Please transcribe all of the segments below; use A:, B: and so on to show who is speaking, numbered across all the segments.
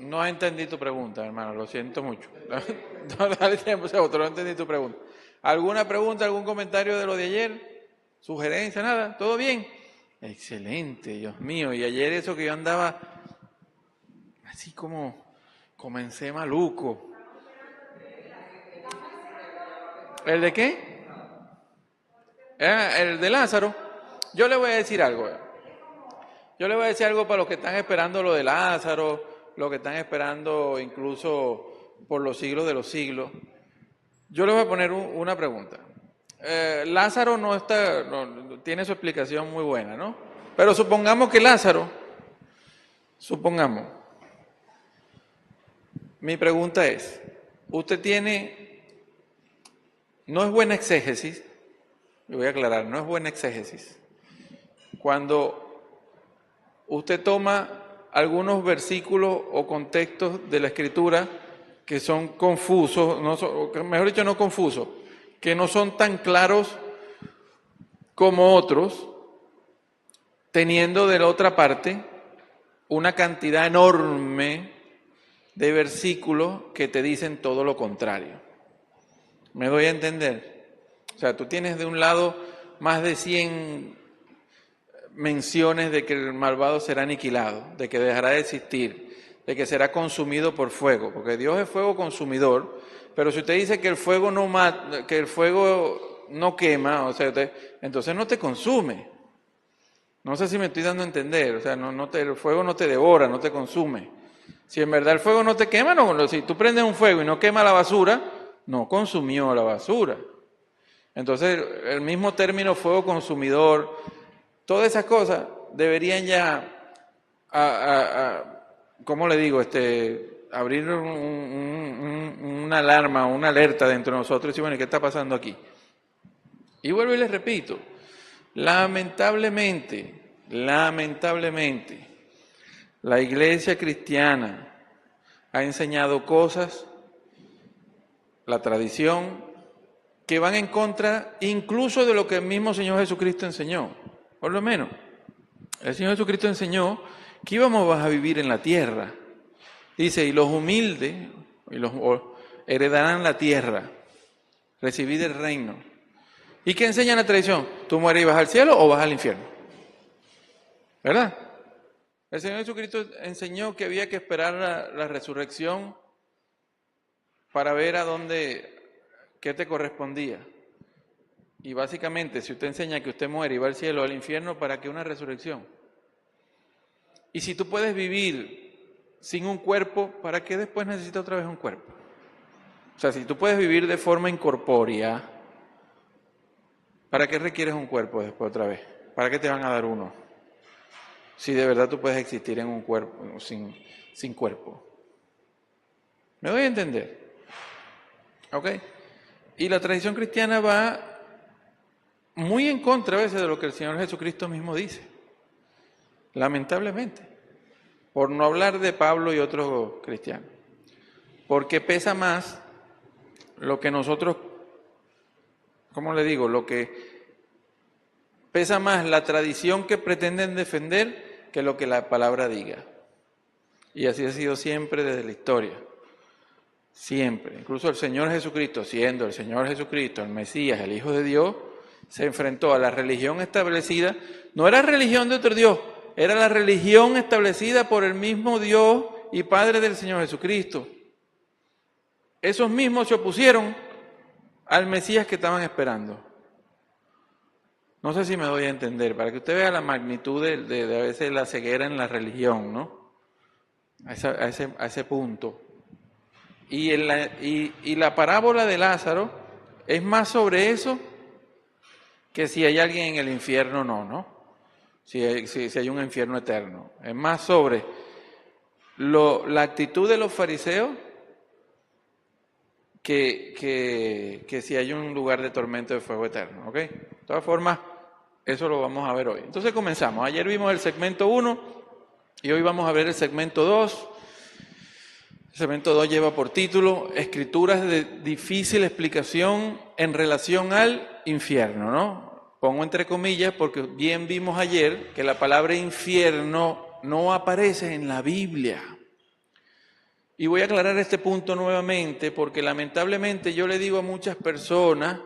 A: No entendí tu pregunta, hermano, lo siento mucho. No, dale tiempo, no entendí tu pregunta. ¿Alguna pregunta, algún comentario de lo de ayer? ¿Sugerencia, nada? ¿Todo bien? Excelente, Dios mío. Y ayer eso que yo andaba así como comencé maluco. ¿El de qué? El de Lázaro. Yo le voy a decir algo. Yo le voy a decir algo para los que están esperando lo de Lázaro, los que están esperando incluso por los siglos de los siglos. Yo le voy a poner una pregunta. Lázaro tiene su explicación muy buena, ¿no? Pero supongamos que Lázaro, mi pregunta es, no es buena exégesis, le voy a aclarar, no es buena exégesis, cuando usted toma algunos versículos o contextos de la Escritura que son confusos, mejor dicho, no confusos, que no son tan claros como otros, teniendo de la otra parte una cantidad enorme de versículos que te dicen todo lo contrario. ¿Me doy a entender? O sea, tú tienes de un lado más de 100 menciones de que el malvado será aniquilado, de que dejará de existir, de que será consumido por fuego, porque Dios es fuego consumidor, pero si usted dice que el fuego no mata, que el fuego no quema, o sea, entonces no te consume. No sé si me estoy dando a entender, o sea, el fuego no te devora, no te consume. Si en verdad el fuego no te quema, no, si tú prendes un fuego y no quema la basura, no consumió la basura. Entonces, el mismo término fuego consumidor, todas esas cosas deberían ya, ¿cómo le digo? Abrir una alarma, una alerta dentro de nosotros y decir, bueno, ¿qué está pasando aquí? Y vuelvo y les repito, lamentablemente, la iglesia cristiana ha enseñado cosas, la tradición, que van en contra incluso de lo que el mismo Señor Jesucristo enseñó. Por lo menos, el Señor Jesucristo enseñó que íbamos a vivir en la tierra. Dice, y los humildes heredarán la tierra, recibid el reino. ¿Y qué enseña la tradición? ¿Tú mueres y vas al cielo o vas al infierno? ¿Verdad? El Señor Jesucristo enseñó que había que esperar la resurrección para ver qué te correspondía. Y básicamente, si usted enseña que usted muere y va al cielo o al infierno, ¿para qué una resurrección? Y si tú puedes vivir sin un cuerpo, ¿para qué después necesitas otra vez un cuerpo? O sea, si tú puedes vivir de forma incorpórea, ¿para qué requieres un cuerpo después otra vez? ¿Para qué te van a dar uno? Si de verdad tú puedes existir en un cuerpo, sin cuerpo. ¿Me doy a entender? ¿Ok? Y la tradición cristiana va muy en contra a veces de lo que el Señor Jesucristo mismo dice. Lamentablemente. Por no hablar de Pablo y otros cristianos. Porque pesa más lo que nosotros, ¿cómo le digo? Pesa más la tradición que pretenden defender que lo que la palabra diga. Y así ha sido siempre desde la historia. Siempre. Incluso el Señor Jesucristo, siendo el Señor Jesucristo, el Mesías, el Hijo de Dios, se enfrentó a la religión establecida. No era religión de otro Dios, era la religión establecida por el mismo Dios y Padre del Señor Jesucristo. Esos mismos se opusieron al Mesías que estaban esperando. No sé si me doy a entender, para que usted vea la magnitud de a veces la ceguera en la religión, ¿no? A ese punto. Y la parábola de Lázaro es más sobre eso que si hay alguien en el infierno ¿no? Si hay un infierno eterno. Es más sobre la actitud de los fariseos que si hay un lugar de tormento de fuego eterno, ¿ok? De todas formas, eso lo vamos a ver hoy. Entonces comenzamos. Ayer vimos el segmento 1 y hoy vamos a ver el segmento 2. El segmento 2 lleva por título Escrituras de difícil explicación en relación al infierno, ¿no? Pongo entre comillas porque bien vimos ayer que la palabra infierno no aparece en la Biblia. Y voy a aclarar este punto nuevamente porque lamentablemente yo le digo a muchas personas,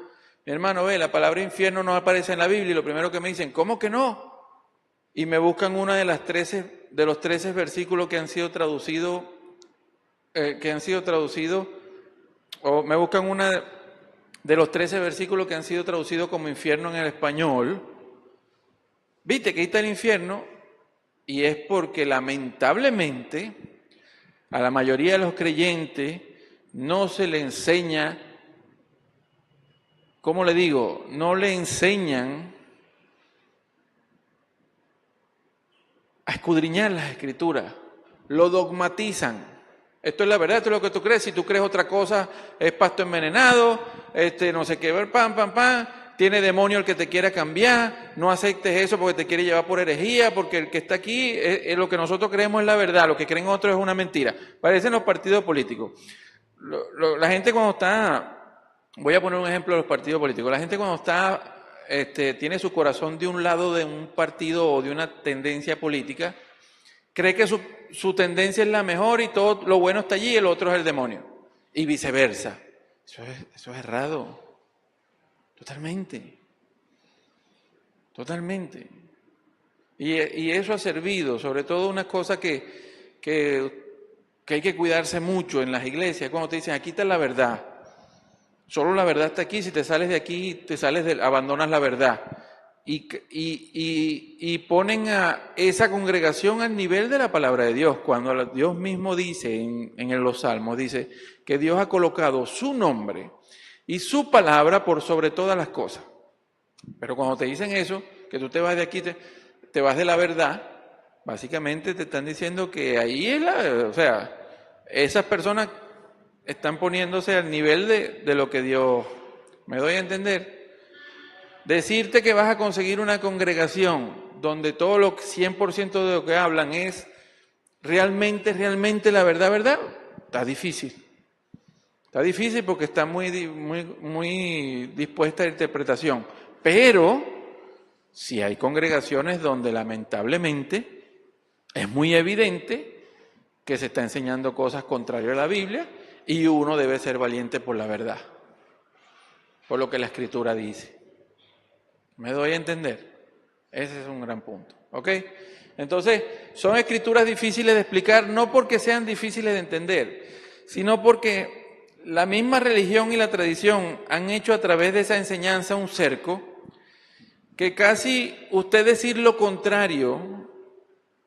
A: mi hermano, ve, la palabra infierno no aparece en la Biblia y lo primero que me dicen, ¿cómo que no? Y me buscan una de los 13 versículos que han sido traducidos, o me buscan una de los 13 versículos que han sido traducidos como infierno en el español. Viste que ahí está el infierno, y es porque lamentablemente a la mayoría de los creyentes no se le enseña, ¿cómo le digo? No le enseñan a escudriñar las escrituras, lo dogmatizan. Esto es la verdad, esto es lo que tú crees. Si tú crees otra cosa, es pasto envenenado, no sé qué, pam, tiene demonio el que te quiera cambiar, no aceptes eso porque te quiere llevar por herejía, porque el que está aquí, es lo que nosotros creemos es la verdad, lo que creen otros es una mentira. Parecen los partidos políticos. La gente cuando está, voy a poner un ejemplo de los partidos políticos, la gente cuando está, tiene su corazón de un lado de un partido o de una tendencia política, cree que su tendencia es la mejor y todo lo bueno está allí y el otro es el demonio. Y viceversa. Eso es errado. Totalmente. Y eso ha servido, sobre todo una cosa que hay que cuidarse mucho en las iglesias, cuando te dicen, aquí está la verdad. Solo la verdad está aquí, si te sales de aquí, abandonas la verdad. Y ponen a esa congregación al nivel de la palabra de Dios, cuando Dios mismo dice en los Salmos, dice que Dios ha colocado su nombre y su palabra por sobre todas las cosas. Pero cuando te dicen eso, que tú te vas de aquí, te vas de la verdad, básicamente te están diciendo que ahí esas personas están poniéndose al nivel de lo que Dios, ¿me doy a entender? Decirte que vas a conseguir una congregación donde todo lo 100% de lo que hablan es realmente la verdad, está difícil. Está difícil porque está muy dispuesta a interpretación. Pero si hay congregaciones donde lamentablemente es muy evidente que se está enseñando cosas contrarias a la Biblia y uno debe ser valiente por la verdad, por lo que la Escritura dice. ¿Me doy a entender? Ese es un gran punto, ¿ok? Entonces, son escrituras difíciles de explicar, no porque sean difíciles de entender, sino porque la misma religión y la tradición han hecho a través de esa enseñanza un cerco que casi usted decir lo contrario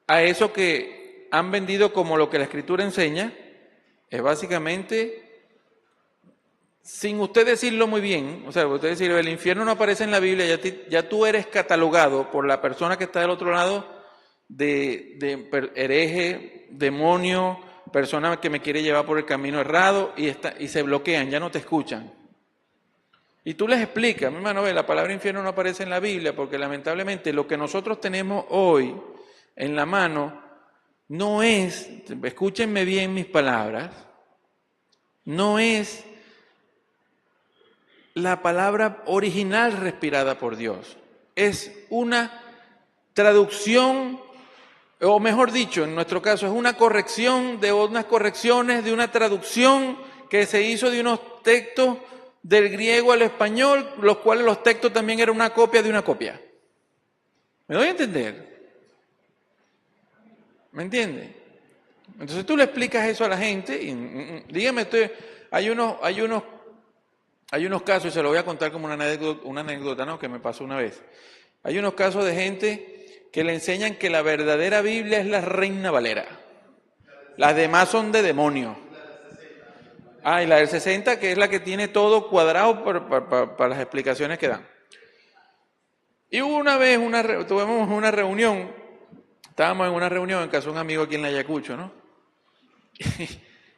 A: a eso que han vendido como lo que la Escritura enseña, es básicamente, sin usted decirlo muy bien, o sea, usted decir, el infierno no aparece en la Biblia, ya tú eres catalogado por la persona que está del otro lado de hereje, demonio, persona que me quiere llevar por el camino errado y se bloquean, ya no te escuchan. Y tú les explicas, mi hermano, la palabra infierno no aparece en la Biblia porque lamentablemente lo que nosotros tenemos hoy en la mano no es, escúchenme bien mis palabras, no es la palabra original respirada por Dios. Es una traducción, o mejor dicho, en nuestro caso, es una corrección de unas correcciones de una traducción que se hizo de unos textos del griego al español, los cuales los textos también eran una copia de una copia. ¿Me doy a entender? ¿Me entiende? Entonces tú le explicas eso a la gente y dígame, hay unos casos, y se lo voy a contar como una anécdota, ¿no? Que me pasó una vez. Hay unos casos de gente que le enseñan que la verdadera Biblia es la Reina Valera. Las demás son de demonio. Y la del 60, que es la que tiene todo cuadrado para las explicaciones que dan. Y una vez tuvimos una reunión, estábamos en una reunión en casa de un amigo aquí en la Ayacucho, ¿no?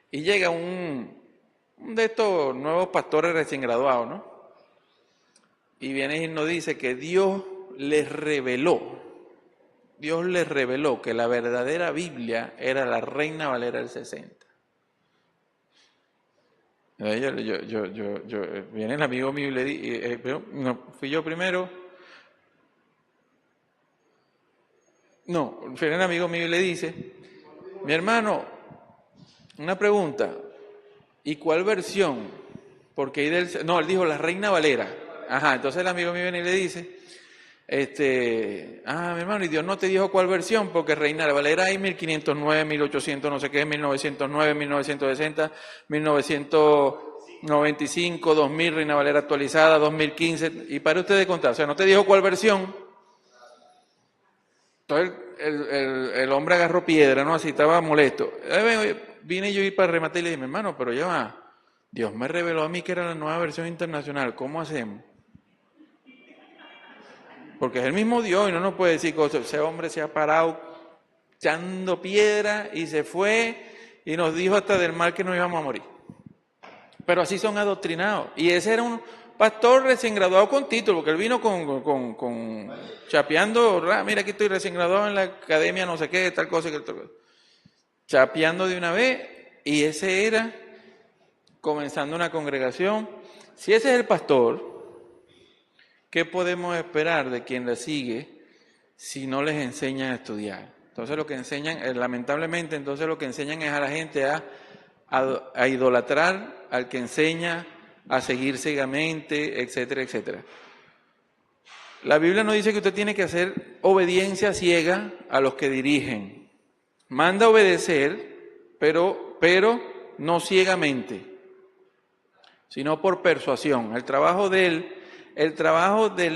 A: Y llega un de estos nuevos pastores recién graduados, ¿no? Y viene y nos dice que Dios les reveló que la verdadera Biblia era la Reina Valera del 60. Viene el amigo mío y le dice, fui yo primero. No, viene el amigo mío y le dice, mi hermano, Una pregunta. ¿Y cuál versión? Porque él dijo la Reina Valera. Ajá, entonces el amigo mío viene y le dice, mi hermano, y Dios no te dijo cuál versión, porque Reina Valera hay 1509, 1800, no sé qué, 1909, 1960, 1995, 2000, Reina Valera actualizada, 2015, y para usted de contar, o sea, no te dijo cuál versión. Entonces el hombre agarró piedra, ¿no? Así estaba molesto. Vine yo ir para rematar y le dije, mi hermano, pero ya va, Dios me reveló a mí que era la nueva versión internacional, ¿cómo hacemos? Porque es el mismo Dios y no nos puede decir cosas. Ese hombre se ha parado echando piedra y se fue y nos dijo hasta del mal que nos íbamos a morir. Pero así son adoctrinados. Y ese era un pastor recién graduado con título, porque él vino con chapeando, mira aquí estoy recién graduado en la academia no sé qué, tal cosa, tal cosa. Chapeando de una vez, y ese era comenzando una congregación. Si ese es el pastor, ¿qué podemos esperar de quien le sigue si no les enseñan a estudiar? Entonces lo que enseñan, lamentablemente, entonces lo que enseñan es a la gente a idolatrar al que enseña, a seguir ciegamente, etcétera, etcétera. La Biblia no dice que usted tiene que hacer obediencia ciega a los que dirigen. Manda obedecer, pero no ciegamente, sino por persuasión. El trabajo del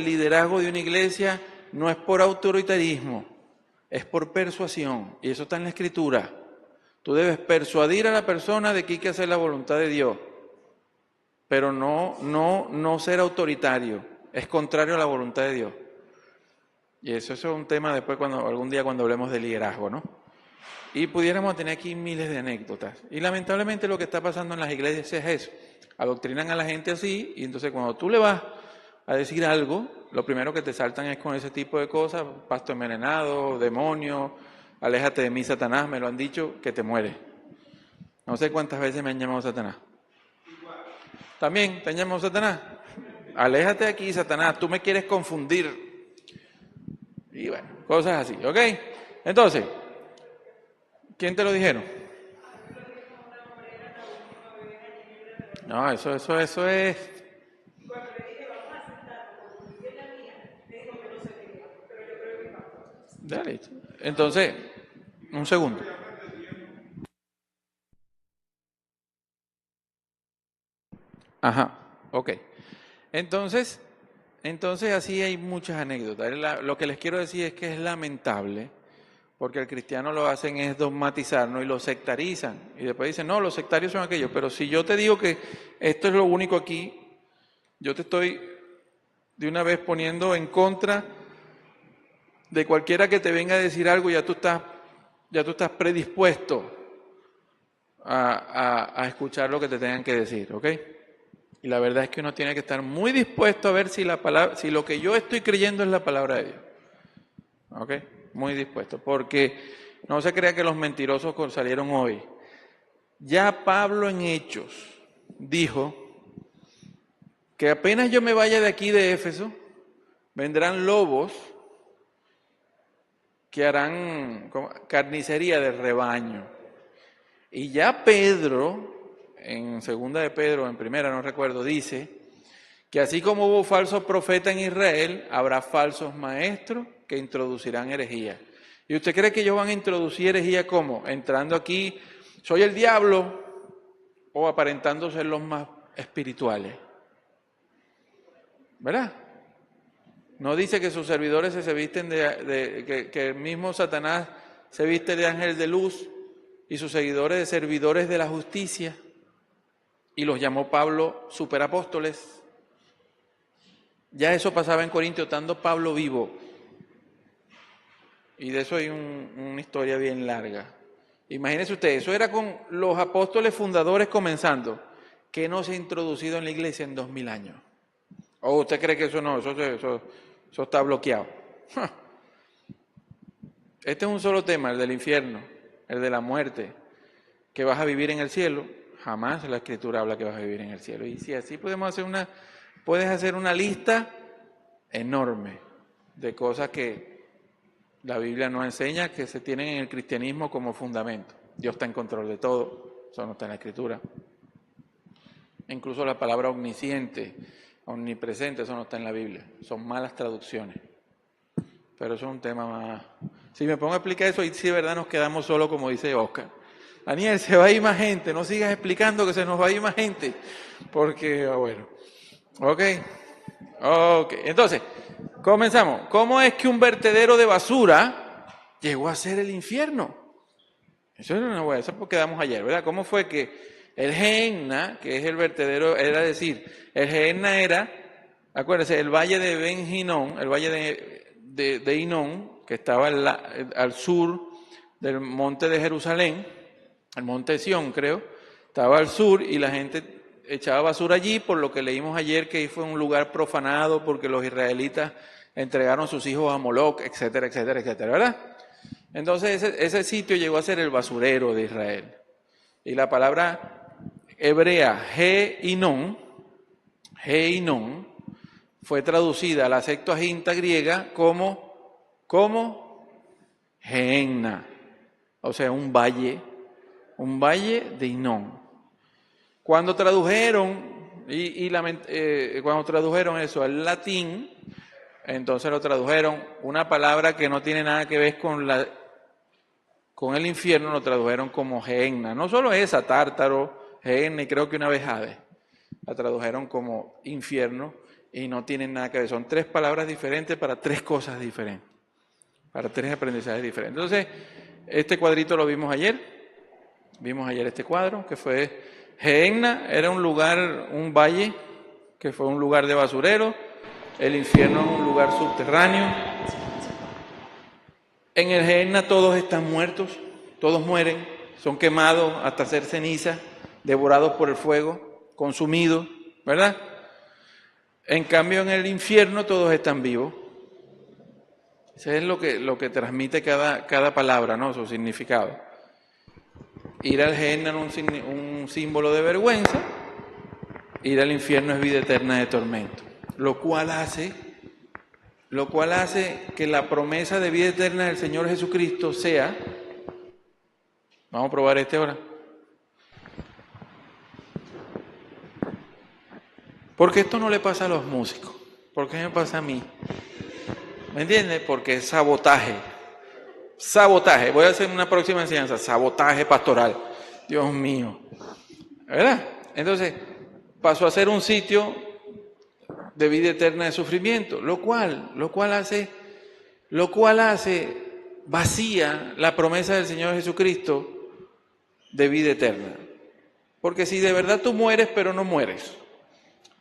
A: liderazgo de una iglesia no es por autoritarismo, es por persuasión. Y eso está en la Escritura. Tú debes persuadir a la persona de que hay que hacer la voluntad de Dios, pero no ser autoritario. Es contrario a la voluntad de Dios. Y eso es un tema después algún día cuando hablemos de liderazgo, ¿no? Y pudiéramos tener aquí miles de anécdotas. Y lamentablemente lo que está pasando en las iglesias es eso. Adoctrinan a la gente así y entonces cuando tú le vas a decir algo, lo primero que te saltan es con ese tipo de cosas, pasto envenenado, demonio, aléjate de mí, Satanás, me lo han dicho, que te mueres. No sé cuántas veces me han llamado Satanás. También te han llamado Satanás. Aléjate de aquí, Satanás, tú me quieres confundir. Y bueno, cosas así, ¿ok? Entonces, ¿quién te lo dijeron? No, eso es. Dale. Entonces, un segundo. Ajá, ok. Entonces así hay muchas anécdotas. Lo que les quiero decir es que es lamentable, porque el cristiano lo hacen es dogmatizarnos y lo sectarizan. Y después dicen, no, los sectarios son aquellos. Pero si yo te digo que esto es lo único aquí, yo te estoy de una vez poniendo en contra de cualquiera que te venga a decir algo, ya tú estás predispuesto a escuchar lo que te tengan que decir, ¿ok? Y la verdad es que uno tiene que estar muy dispuesto a ver si lo que yo estoy creyendo es la palabra de Dios. ¿Ok? Muy dispuesto. Porque no se crea que los mentirosos salieron hoy. Ya Pablo en Hechos dijo que apenas yo me vaya de aquí de Éfeso, vendrán lobos que harán carnicería del rebaño. Y ya Pedro, en segunda de Pedro, en primera no recuerdo, dice que así como hubo falsos profetas en Israel, habrá falsos maestros que introducirán herejía. ¿Y usted cree que ellos van a introducir herejía cómo? Entrando aquí, soy el diablo, o aparentando ser los más espirituales. ¿Verdad? No dice que sus servidores se visten que el mismo Satanás se viste de ángel de luz y sus seguidores de servidores de la justicia, y los llamó Pablo superapóstoles. Ya eso pasaba en Corinto, estando Pablo vivo. Y de eso hay una historia bien larga. Imagínense ustedes, eso era con los apóstoles fundadores comenzando, que no se ha introducido en la iglesia en 2000 años. ¿O usted cree que eso no, eso está bloqueado? Este es un solo tema, el del infierno, el de la muerte, que vas a vivir en el cielo. Jamás la Escritura habla que vas a vivir en el cielo. Y si así puedes hacer una lista enorme de cosas que la Biblia no enseña, que se tienen en el cristianismo como fundamento. Dios está en control de todo. eso no está en la Escritura. Incluso la palabra omnisciente, omnipresente, eso no está en la Biblia. Son malas traducciones. Pero eso es un tema más... Si me pongo a explicar eso, y si de verdad nos quedamos solos, como dice Oscar. Daniel, se va a ir más gente, no sigas explicando que se nos va a ir más gente. Porque, bueno, ok. Entonces, comenzamos. ¿Cómo es que un vertedero de basura llegó a ser el infierno? Eso era una buena, eso porque quedamos ayer, ¿verdad? ¿Cómo fue que el Gehenna, que es el vertedero, era decir, el Gehenna era, acuérdense, el valle de Ben Hinnom, el valle de Hinnom, que estaba al sur del monte de Jerusalén, el monte Sión, creo, estaba al sur y la gente echaba basura allí, por lo que leímos ayer que fue un lugar profanado porque los israelitas entregaron sus hijos a Moloc, etcétera, etcétera, etcétera, ¿verdad? Entonces ese sitio llegó a ser el basurero de Israel. Y la palabra hebrea Geinón fue traducida a la Septuaginta griega como Gehenna, o sea, un valle de Hinnom. Cuando tradujeron cuando tradujeron eso al latín, entonces lo tradujeron una palabra que no tiene nada que ver con el infierno, lo tradujeron como Gehenna. No solo esa, Tártaro, Gehenna y creo que una vez Hades. La tradujeron como infierno y no tienen nada que ver. Son tres palabras diferentes para tres cosas diferentes, para tres aprendizajes diferentes. Entonces, este cuadrito lo vimos ayer. Vimos ayer este cuadro, que fue Gehenna, era un lugar, un valle, que fue un lugar de basurero. El infierno es un lugar subterráneo. En el Gehenna todos están muertos, todos mueren, son quemados hasta ser ceniza, devorados por el fuego, consumidos, ¿verdad? En cambio en el infierno todos están vivos. Eso es lo que transmite cada palabra, ¿no? Su significado. Ir al Gehenna es un símbolo de vergüenza, ir al infierno es vida eterna de tormento, lo cual hace que la promesa de vida eterna del Señor Jesucristo sea, vamos a probar ahora. Porque esto no le pasa a los músicos, ¿por qué me pasa a mí? ¿Me entiendes? Porque es sabotaje. Voy a hacer una próxima enseñanza, sabotaje pastoral. Dios mío, ¿verdad? Entonces, pasó a ser un sitio de vida eterna de sufrimiento, lo cual hace vacía la promesa del Señor Jesucristo de vida eterna. Porque si de verdad tú mueres, pero no mueres,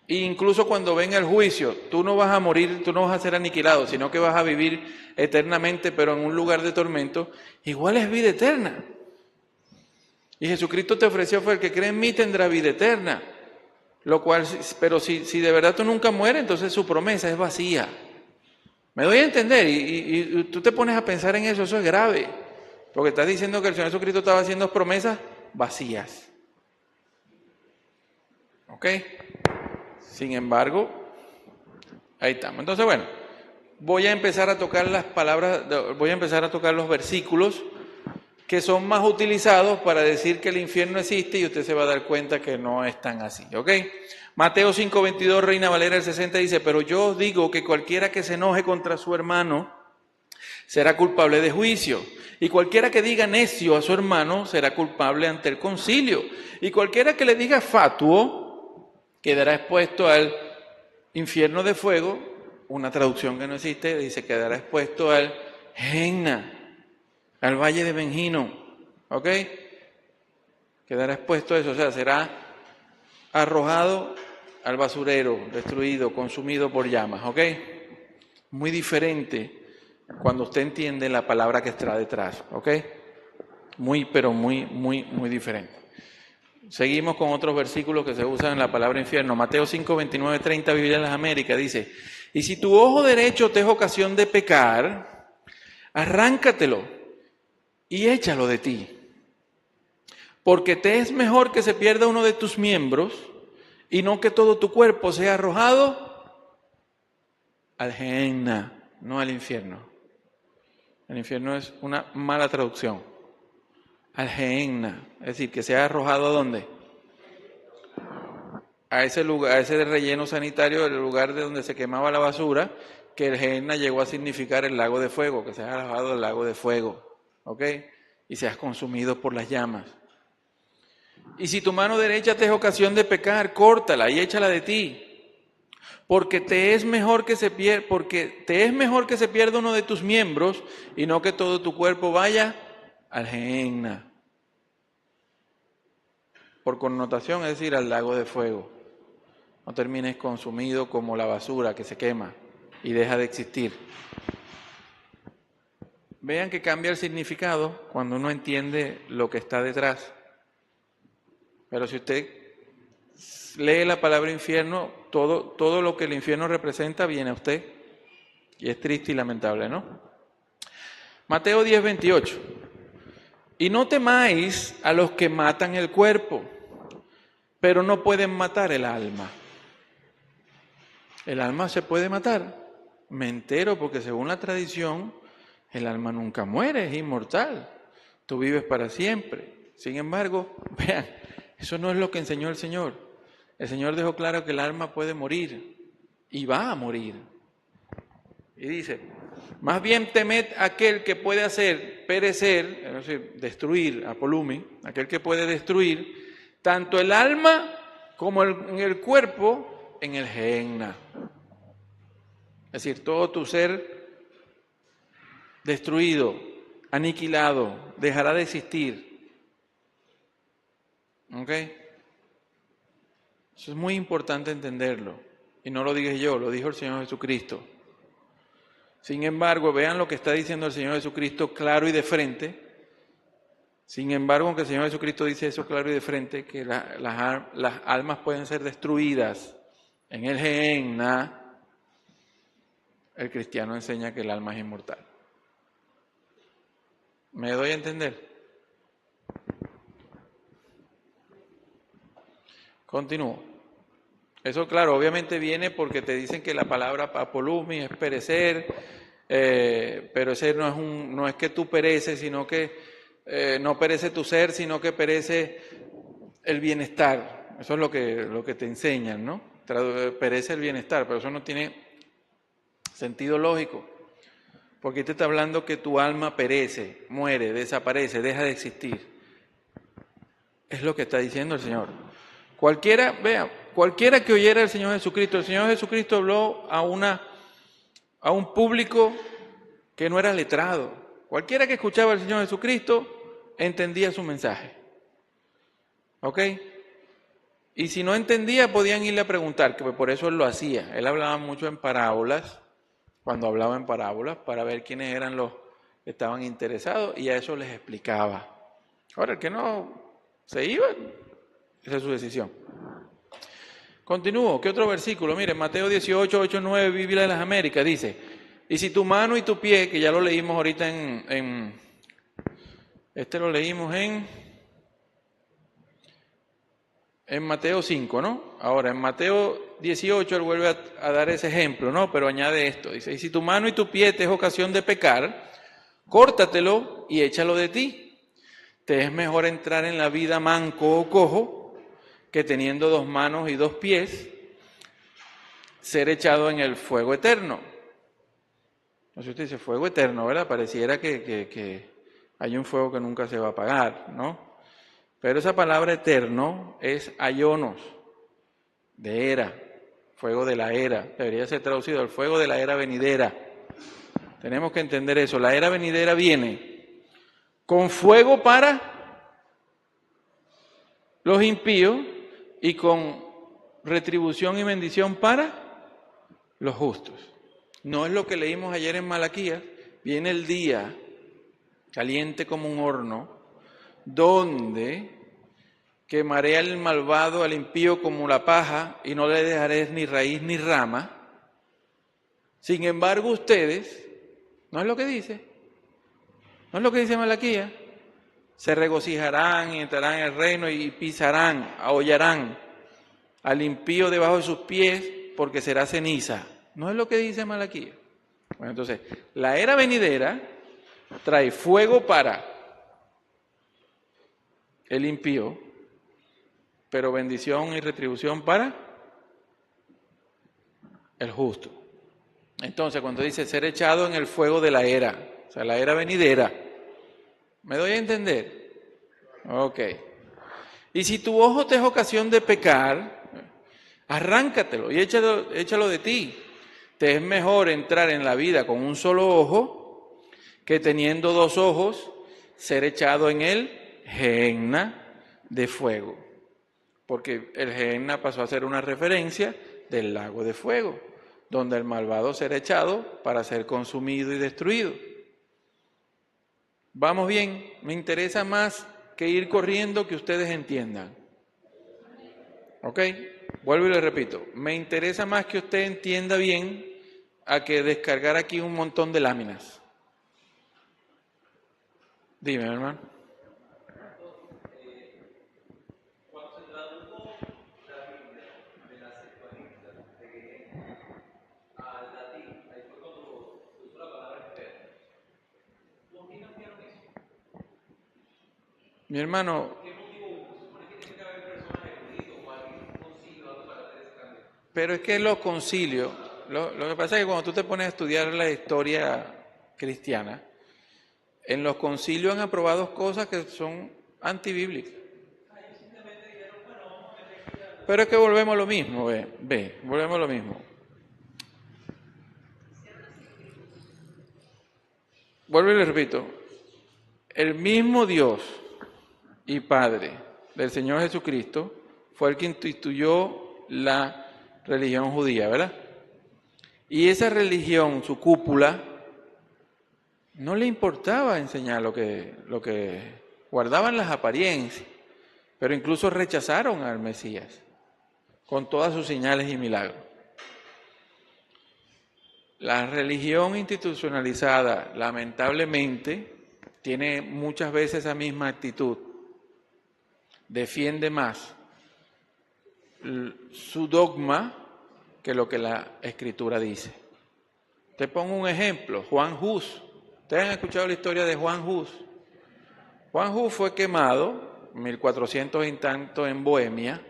A: e incluso cuando venga el juicio, tú no vas a morir, tú no vas a ser aniquilado, sino que vas a vivir eternamente, pero en un lugar de tormento, igual es vida eterna. Y Jesucristo te ofreció, fue el que cree en mí tendrá vida eterna. Lo cual, pero si de verdad tú nunca mueres, entonces su promesa es vacía. Me doy a entender, y tú te pones a pensar en eso es grave. Porque estás diciendo que el Señor Jesucristo estaba haciendo promesas vacías. ¿Ok? Sin embargo, ahí estamos. Entonces, bueno, voy a empezar a tocar las palabras, voy a empezar a tocar los versículos que son más utilizados para decir que el infierno existe y usted se va a dar cuenta que no es tan así, ¿ok? Mateo 5:22, Reina Valera del 60 dice, pero yo os digo que cualquiera que se enoje contra su hermano será culpable de juicio, y cualquiera que diga necio a su hermano será culpable ante el concilio, y cualquiera que le diga fatuo quedará expuesto al infierno de fuego. Una traducción que no existe dice quedará expuesto al Gehenna, al valle de Ben Hinnom, ¿ok? Quedará expuesto a eso, o sea, será arrojado al basurero, destruido, consumido por llamas, ¿ok? Muy diferente cuando usted entiende la palabra que está detrás, ¿ok? Muy, pero muy, muy, muy diferente. Seguimos con otros versículos que se usan en la palabra infierno. Mateo 5, 29, 30, Biblia de las Américas, dice, y si tu ojo derecho te es ocasión de pecar, arráncatelo y échalo de ti, porque te es mejor que se pierda uno de tus miembros y no que todo tu cuerpo sea arrojado al Gehenna, no al infierno. El infierno es una mala traducción. al Gehenna, es decir, que sea arrojado ¿a dónde? A ese lugar, a ese relleno sanitario, el lugar de donde se quemaba la basura, que el Gehenna llegó a significar el lago de fuego, que seas arrojado al lago de fuego, ¿ok? Y seas consumido por las llamas. Y si tu mano derecha te es ocasión de pecar, córtala y échala de ti. Porque te es mejor que se pierda uno de tus miembros y no que todo tu cuerpo vaya al Gehenna. Por connotación, es decir, al lago de fuego. No termines consumido como la basura que se quema y deja de existir. Vean que cambia el significado cuando uno entiende lo que está detrás. Pero si usted lee la palabra infierno, todo lo que el infierno representa viene a usted. Y es triste y lamentable, ¿no? Mateo 10:28. Y no temáis a los que matan el cuerpo, pero no pueden matar el alma. El alma se puede matar. Me entero porque según la tradición, el alma nunca muere, es inmortal. Tú vives para siempre. Sin embargo, vean, eso no es lo que enseñó el Señor. El Señor dejó claro que el alma puede morir y va a morir. Y dice, más bien temed aquel que puede hacer perecer, es decir, destruir, apolumi, aquel que puede destruir tanto el alma como en el cuerpo en el Gehenna. Es decir, todo tu ser destruido, aniquilado, dejará de existir. ¿Ok? Eso es muy importante entenderlo. Y no lo dije yo, lo dijo el Señor Jesucristo. Sin embargo, vean lo que está diciendo el Señor Jesucristo claro y de frente. Sin embargo, aunque el Señor Jesucristo dice eso claro y de frente, que las almas pueden ser destruidas en el Gehenna, el cristiano enseña que el alma es inmortal. ¿Me doy a entender? Continúo. Eso, claro, obviamente viene porque te dicen que la palabra apolumi es perecer, pero ese no es que tú pereces, sino que no perece tu ser, sino que perece el bienestar. Eso es lo que te enseñan, ¿no? Perece el bienestar, pero eso no tiene sentido lógico. Porque te está hablando que tu alma perece, muere, desaparece, deja de existir. Es lo que está diciendo el Señor. Cualquiera que oyera al Señor Jesucristo, el Señor Jesucristo habló a un público que no era letrado. Cualquiera que escuchaba al Señor Jesucristo entendía su mensaje. ¿Ok? Y si no entendía, podían irle a preguntar, que por eso él lo hacía. Él hablaba mucho en parábolas, cuando hablaba en parábolas, para ver quiénes eran los que estaban interesados, y a eso les explicaba. Ahora, el que no se iba, esa es su decisión. Continúo. ¿Qué otro versículo? Miren, Mateo 18, 8, 9, Biblia de las Américas, dice, y si tu mano y tu pie, que ya lo leímos ahorita lo leímos en Mateo 5, ¿no? Ahora, en Mateo 18 él vuelve a dar ese ejemplo, ¿no? Pero añade esto, dice, y si tu mano y tu pie te es ocasión de pecar, córtatelo y échalo de ti. Te es mejor entrar en la vida manco o cojo que teniendo 2 manos y 2 pies, ser echado en el fuego eterno. Entonces usted dice, fuego eterno, ¿verdad? Pareciera que hay un fuego que nunca se va a apagar, ¿no? Pero esa palabra eterno es aionos, de era, fuego de la era. Debería ser traducido el fuego de la era venidera. Tenemos que entender eso. La era venidera viene con fuego para los impíos y con retribución y bendición para los justos. No es lo que leímos ayer en Malaquías. Viene el día caliente como un horno, donde quemaré al malvado, al impío como la paja, y no le dejaré ni raíz ni rama. Sin embargo, ustedes, ¿no es lo que dice? ¿No es lo que dice Malaquías? Se regocijarán y entrarán en el reino y pisarán, ahollarán al impío debajo de sus pies, porque será ceniza. ¿No es lo que dice Malaquías? Bueno, entonces, la era venidera trae fuego para el impío, pero bendición y retribución para el justo. Entonces, cuando dice ser echado en el fuego de la era, o sea, la era venidera, ¿me doy a entender? Ok. Y si tu ojo te es ocasión de pecar, arráncatelo y échalo de ti. Te es mejor entrar en la vida con un solo ojo que teniendo dos ojos ser echado en el Gehenna de fuego. Porque el Gehenna pasó a ser una referencia del lago de fuego, donde el malvado será echado para ser consumido y destruido. Vamos bien, me interesa más que ir corriendo que ustedes entiendan. ¿Ok? Vuelvo y le repito, me interesa más que usted entienda bien a que descargar aquí un montón de láminas. Dime, hermano. Mi hermano, pero es que los concilios, lo que pasa es que cuando tú te pones a estudiar la historia cristiana, en los concilios han aprobado cosas que son antibíblicas. Pero es que volvemos a lo mismo, volvemos a lo mismo. Vuelvo y le repito, el mismo Dios y Padre del Señor Jesucristo fue el que instituyó la religión judía, ¿verdad? Y esa religión, su cúpula, no le importaba enseñar lo que guardaban las apariencias, pero incluso rechazaron al Mesías con todas sus señales y milagros. La religión institucionalizada, lamentablemente, tiene muchas veces esa misma actitud. Defiende más su dogma que lo que la Escritura dice. Te pongo un ejemplo, Juan Hus. ¿Ustedes han escuchado la historia de Juan Hus? Juan Hus fue quemado, 1400 y tanto, en Bohemia.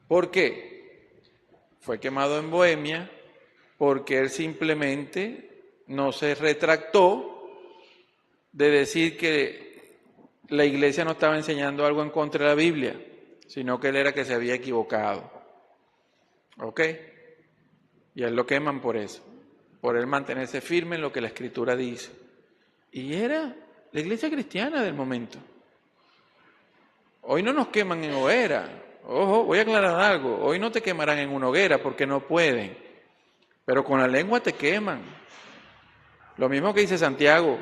A: ¿Por qué? Fue quemado en Bohemia porque él simplemente no se retractó de decir que la iglesia no estaba enseñando algo en contra de la Biblia, sino que él era que se había equivocado. ¿Ok? Y a él lo queman por eso, por él mantenerse firme en lo que la Escritura dice. Y era la iglesia cristiana del momento. Hoy no nos queman en hoguera. Ojo, voy a aclarar algo. Hoy no te quemarán en una hoguera porque no pueden. Pero con la lengua te queman. Lo mismo que dice Santiago.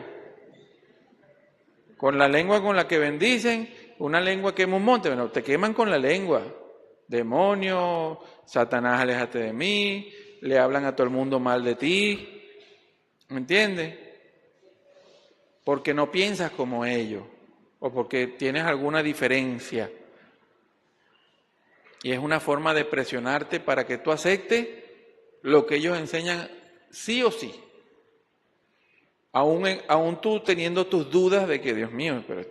A: Con la lengua con la que bendicen, una lengua quema un monte. Bueno, te queman con la lengua. Demonio, Satanás, aléjate de mí. Le hablan a todo el mundo mal de ti. ¿Me entiendes? Porque no piensas como ellos. O porque tienes alguna diferencia. Y es una forma de presionarte para que tú aceptes lo que ellos enseñan sí o sí. Aún tú teniendo tus dudas de que, Dios mío, pero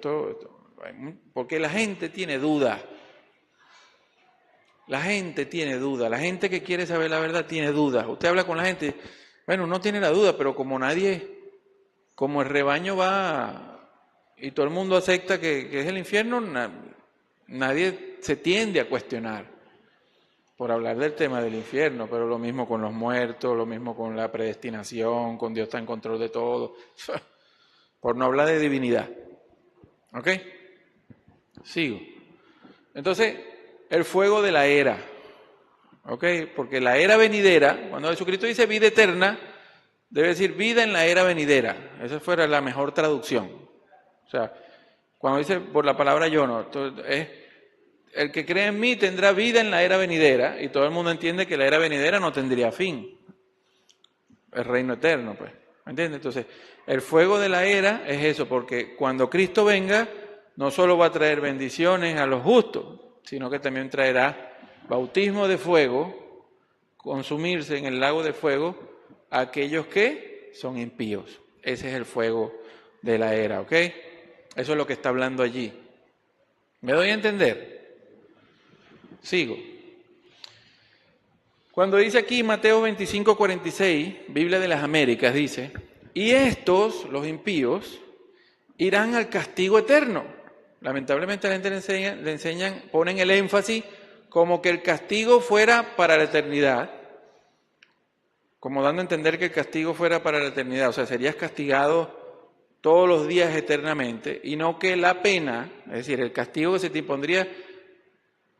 A: porque la gente tiene dudas. La gente tiene dudas. La gente que quiere saber la verdad tiene dudas. Usted habla con la gente, bueno, no tiene la duda, pero como el rebaño va y todo el mundo acepta que es el infierno, nadie se tiende a cuestionar por hablar del tema del infierno, pero lo mismo con los muertos, lo mismo con la predestinación, con Dios está en control de todo, por no hablar de divinidad. ¿Ok? Sigo. Entonces, el fuego de la era. ¿Ok? Porque la era venidera, cuando Jesucristo dice vida eterna, debe decir vida en la era venidera. Esa fuera la mejor traducción. O sea, cuando dice por la palabra yo no, es el que cree en mí tendrá vida en la era venidera, y todo el mundo entiende que la era venidera no tendría fin. El reino eterno, pues. ¿Me entiendes? Entonces, el fuego de la era es eso, porque cuando Cristo venga, no solo va a traer bendiciones a los justos, sino que también traerá bautismo de fuego, consumirse en el lago de fuego a aquellos que son impíos. Ese es el fuego de la era, ¿ok? Eso es lo que está hablando allí. ¿Me doy a entender? Sigo. Cuando dice aquí Mateo 25:46, Biblia de las Américas, dice, y estos, los impíos, irán al castigo eterno. Lamentablemente la gente le enseñan, ponen el énfasis como que el castigo fuera para la eternidad, como dando a entender que el castigo fuera para la eternidad, o sea, serías castigado todos los días eternamente, y no que la pena, es decir, el castigo que se te impondría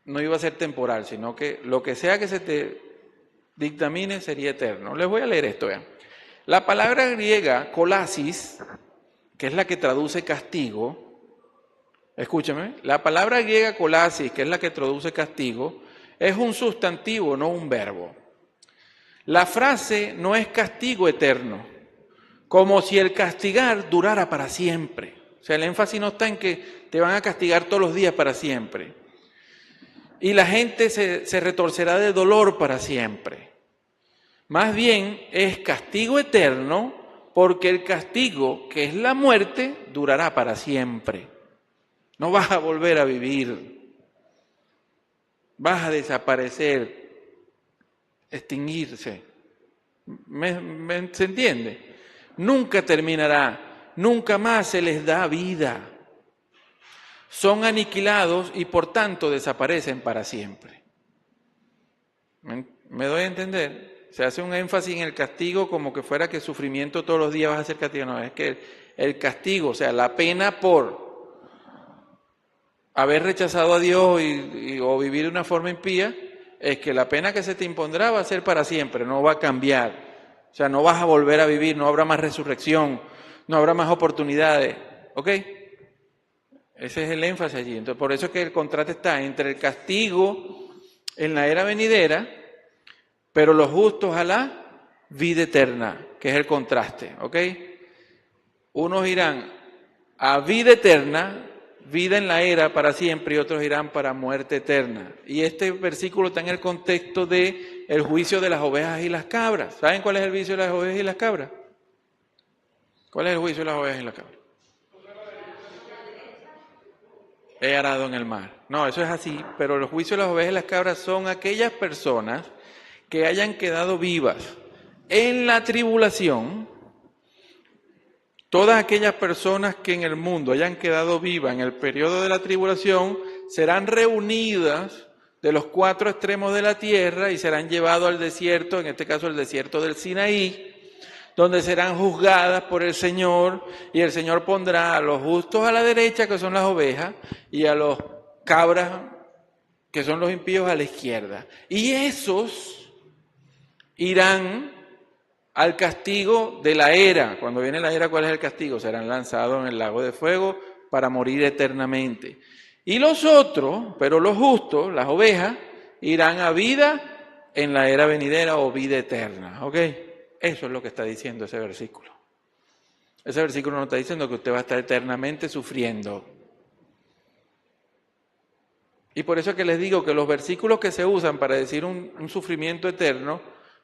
A: no iba a ser temporal, sino que lo que sea que se te dictamine sería eterno. Les voy a leer esto, vean. La palabra griega kolasis, que es la que traduce castigo, escúchame, la palabra griega kolasis, que es la que traduce castigo, es un sustantivo, no un verbo. La frase no es castigo eterno, como si el castigar durara para siempre. O sea, el énfasis no está en que te van a castigar todos los días para siempre. Y la gente se retorcerá de dolor para siempre. Más bien es castigo eterno, porque el castigo, que es la muerte, durará para siempre. No vas a volver a vivir. Vas a desaparecer, extinguirse. ¿Se entiende? Nunca terminará, nunca más se les da vida. Son aniquilados y por tanto desaparecen para siempre. ¿Me doy a entender? Se hace un énfasis en el castigo como que fuera que sufrimiento todos los días vas a ser castigo. No, es que el castigo, o sea, la pena por haber rechazado a Dios o vivir de una forma impía, es que la pena que se te impondrá va a ser para siempre, no va a cambiar. O sea, no vas a volver a vivir, no habrá más resurrección, no habrá más oportunidades. ¿Ok? Ese es el énfasis allí. Entonces, por eso es que el contraste está entre el castigo en la era venidera, pero los justos a la vida eterna, que es el contraste. ¿Ok? Unos irán a vida eterna, vida en la era para siempre, y otros irán para muerte eterna. Y este versículo está en el contexto de el juicio de las ovejas y las cabras. ¿Saben cuál es el juicio de las ovejas y las cabras? ¿Cuál es el juicio de las ovejas y las cabras? He arado en el mar. No, eso es así, pero los juicios de las ovejas y las cabras son aquellas personas que hayan quedado vivas en la tribulación. Todas aquellas personas que en el mundo hayan quedado vivas en el periodo de la tribulación serán reunidas de los 4 extremos de la tierra y serán llevados al desierto, en este caso el desierto del Sinaí, donde serán juzgadas por el Señor, y el Señor pondrá a los justos a la derecha, que son las ovejas, y a los cabras, que son los impíos, a la izquierda. Y esos irán al castigo de la era. Cuando viene la era, ¿cuál es el castigo? Serán lanzados en el lago de fuego para morir eternamente. Y los otros, pero los justos, las ovejas, irán a vida en la era venidera o vida eterna. ¿Ok? Eso es lo que está diciendo ese versículo. Ese versículo no está diciendo que usted va a estar eternamente sufriendo. Y por eso es que les digo que los versículos que se usan para decir un sufrimiento eterno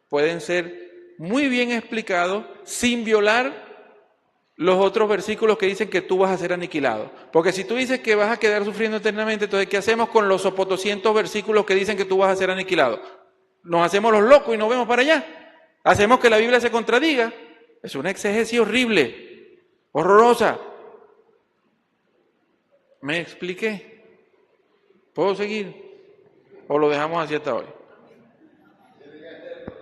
A: pueden ser muy bien explicados sin violar los otros versículos que dicen que tú vas a ser aniquilado. Porque si tú dices que vas a quedar sufriendo eternamente, entonces ¿qué hacemos con los opotoscientos versículos que dicen que tú vas a ser aniquilado? Nos hacemos los locos y nos vemos para allá. Hacemos que la Biblia se contradiga. Es una exégesis horrible, horrorosa. ¿Me expliqué? ¿Puedo seguir? ¿O lo dejamos así hasta hoy?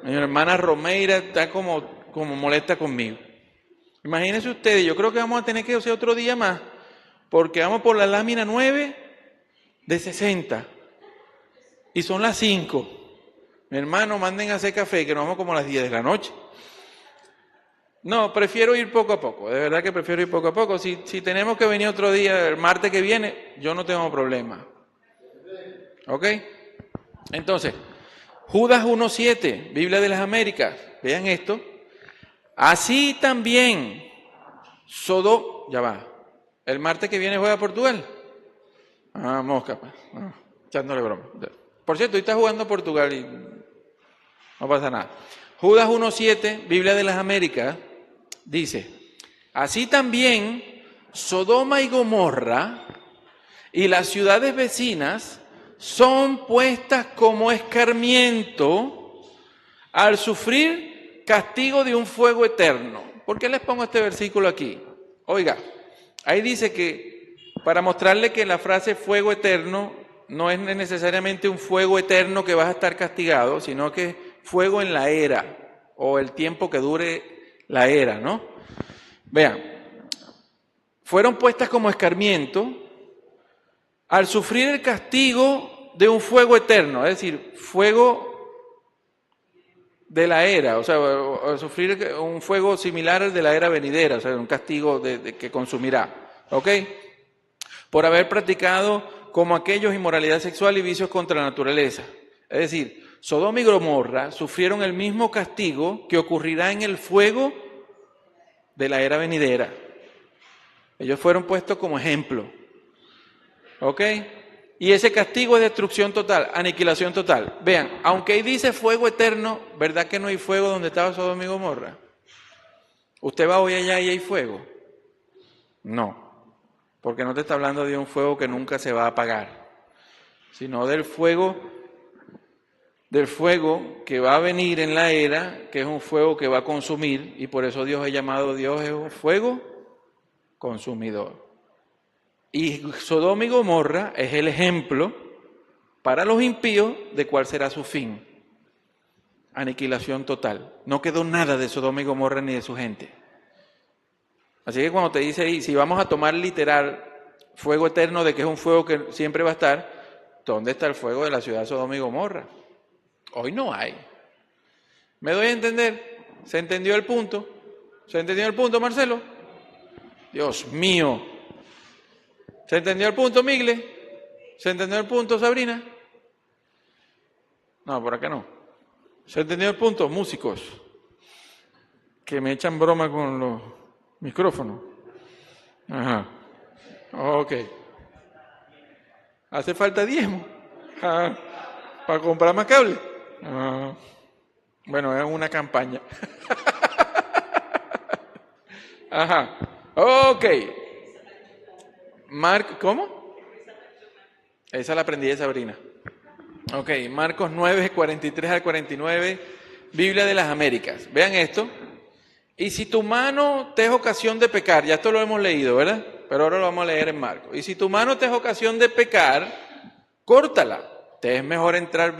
A: Mi hermana Romeira está como molesta conmigo. Imagínense ustedes, yo creo que vamos a tener que hacer otro día más, porque vamos por la lámina 9 de 60 y son las 5. Mi hermano, manden a hacer café, que nos vamos como a las 10 de la noche. No, prefiero ir poco a poco, de verdad que prefiero ir poco a poco. Si tenemos que venir otro día, el martes que viene, yo no tengo problema. ¿Ok? Entonces, Judas 1:7, Biblia de las Américas, vean esto. Así también, ya va, el martes que viene juega Portugal. Mosca, echándole broma. Por cierto, hoy está jugando Portugal y no pasa nada. Judas 1:7, Biblia de las Américas, dice, así también Sodoma y Gomorra y las ciudades vecinas son puestas como escarmiento al sufrir castigo de un fuego eterno. ¿Por qué les pongo este versículo aquí? Oiga, ahí dice que para mostrarle que la frase fuego eterno no es necesariamente un fuego eterno que vas a estar castigado, sino que es fuego en la era o el tiempo que dure la era, ¿no? Vean, fueron puestas como escarmiento al sufrir el castigo de un fuego eterno, es decir, fuego de la era, o sea, a sufrir un fuego similar al de la era venidera, o sea, un castigo que consumirá, ¿ok? Por haber practicado como aquellos inmoralidad sexual y vicios contra la naturaleza. Es decir, Sodoma y Gomorra sufrieron el mismo castigo que ocurrirá en el fuego de la era venidera. Ellos fueron puestos como ejemplo, ¿ok? Y ese castigo es destrucción total, aniquilación total. Vean, aunque ahí dice fuego eterno, ¿verdad que no hay fuego donde estaba Sodoma y Gomorra? ¿Usted va hoy allá y hay fuego? No, porque no te está hablando de un fuego que nunca se va a apagar, sino del fuego que va a venir en la era, que es un fuego que va a consumir, y por eso Dios es llamado, Dios es un fuego consumidor. Y Sodoma y Gomorra es el ejemplo para los impíos de cuál será su fin. Aniquilación total. No quedó nada de Sodoma y Gomorra ni de su gente. Así que cuando te dice ahí, si vamos a tomar literal fuego eterno de que es un fuego que siempre va a estar, ¿dónde está el fuego de la ciudad de Sodoma y Gomorra? Hoy no hay. ¿Me doy a entender? ¿Se entendió el punto? ¿Se entendió el punto, Marcelo? Dios mío. ¿Se entendió el punto, Migle? ¿Se entendió el punto, Sabrina? No, por acá no. ¿Se entendió el punto, músicos? Que me echan broma con los micrófonos. Ajá. Ok. ¿Hace falta diezmo? ¿Para comprar más cable? Bueno, es una campaña. Ajá. Ok. ¿Cómo? Esa la aprendí de Sabrina. Ok, Marcos 9, 43 al 49, Biblia de las Américas. Vean esto. Y si tu mano te es ocasión de pecar, ya esto lo hemos leído, ¿verdad? Pero ahora lo vamos a leer en Marcos. Y si tu mano te es ocasión de pecar, córtala. Te es mejor entrar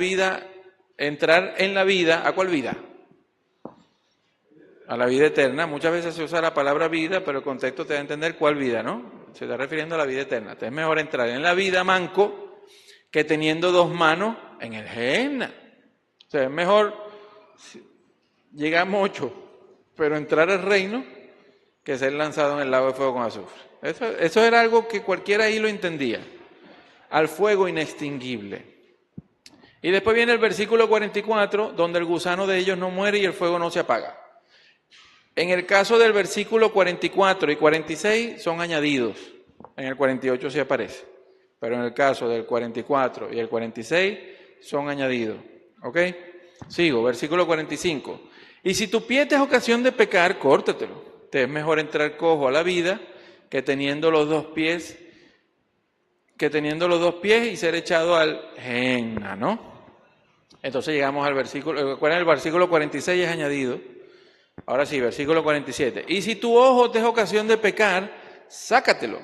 A: en la vida. ¿A cuál vida? A la vida eterna. Muchas veces se usa la palabra vida, pero el contexto te da a entender cuál vida, ¿no? Se está refiriendo a la vida eterna. Te es mejor entrar en la vida manco que teniendo dos manos en el Gehenna. O sea, es mejor llegar mocho, pero entrar al reino que ser lanzado en el lago de fuego con azufre. Eso era algo que cualquiera ahí lo entendía. Al fuego inextinguible. Y después viene el versículo 44, donde el gusano de ellos no muere y el fuego no se apaga. En el caso del versículo 44 y 46 son añadidos. En el 48 sí aparece. Pero en el caso del 44 y el 46 son añadidos. ¿Ok? Sigo, versículo 45. Y si tu pie te es ocasión de pecar, córtatelo. Te es mejor entrar cojo a la vida que teniendo los dos pies y ser echado al Gehenna, ¿no? Entonces llegamos al versículo, ¿cuál es el versículo 46? Es añadido. Ahora sí, versículo 47. Y si tu ojo te es ocasión de pecar, sácatelo.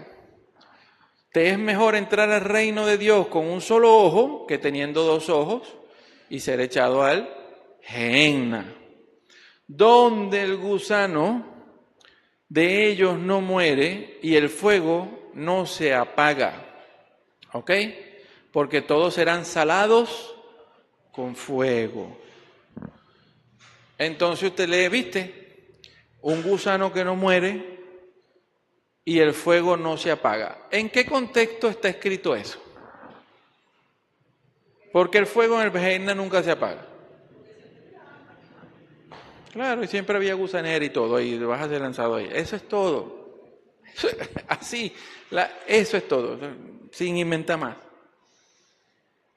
A: Te es mejor entrar al reino de Dios con un solo ojo que teniendo dos ojos y ser echado al Gehenna, donde el gusano de ellos no muere y el fuego no se apaga. ¿Ok? Porque todos serán salados con fuego. Entonces usted lee, ¿viste? Un gusano que no muere y el fuego no se apaga. ¿En qué contexto está escrito eso? Porque el fuego en el Gehenna nunca se apaga. Claro, y siempre había gusanera y todo, y vas a ser lanzado ahí. Eso es todo. Así, eso es todo, sin inventar más.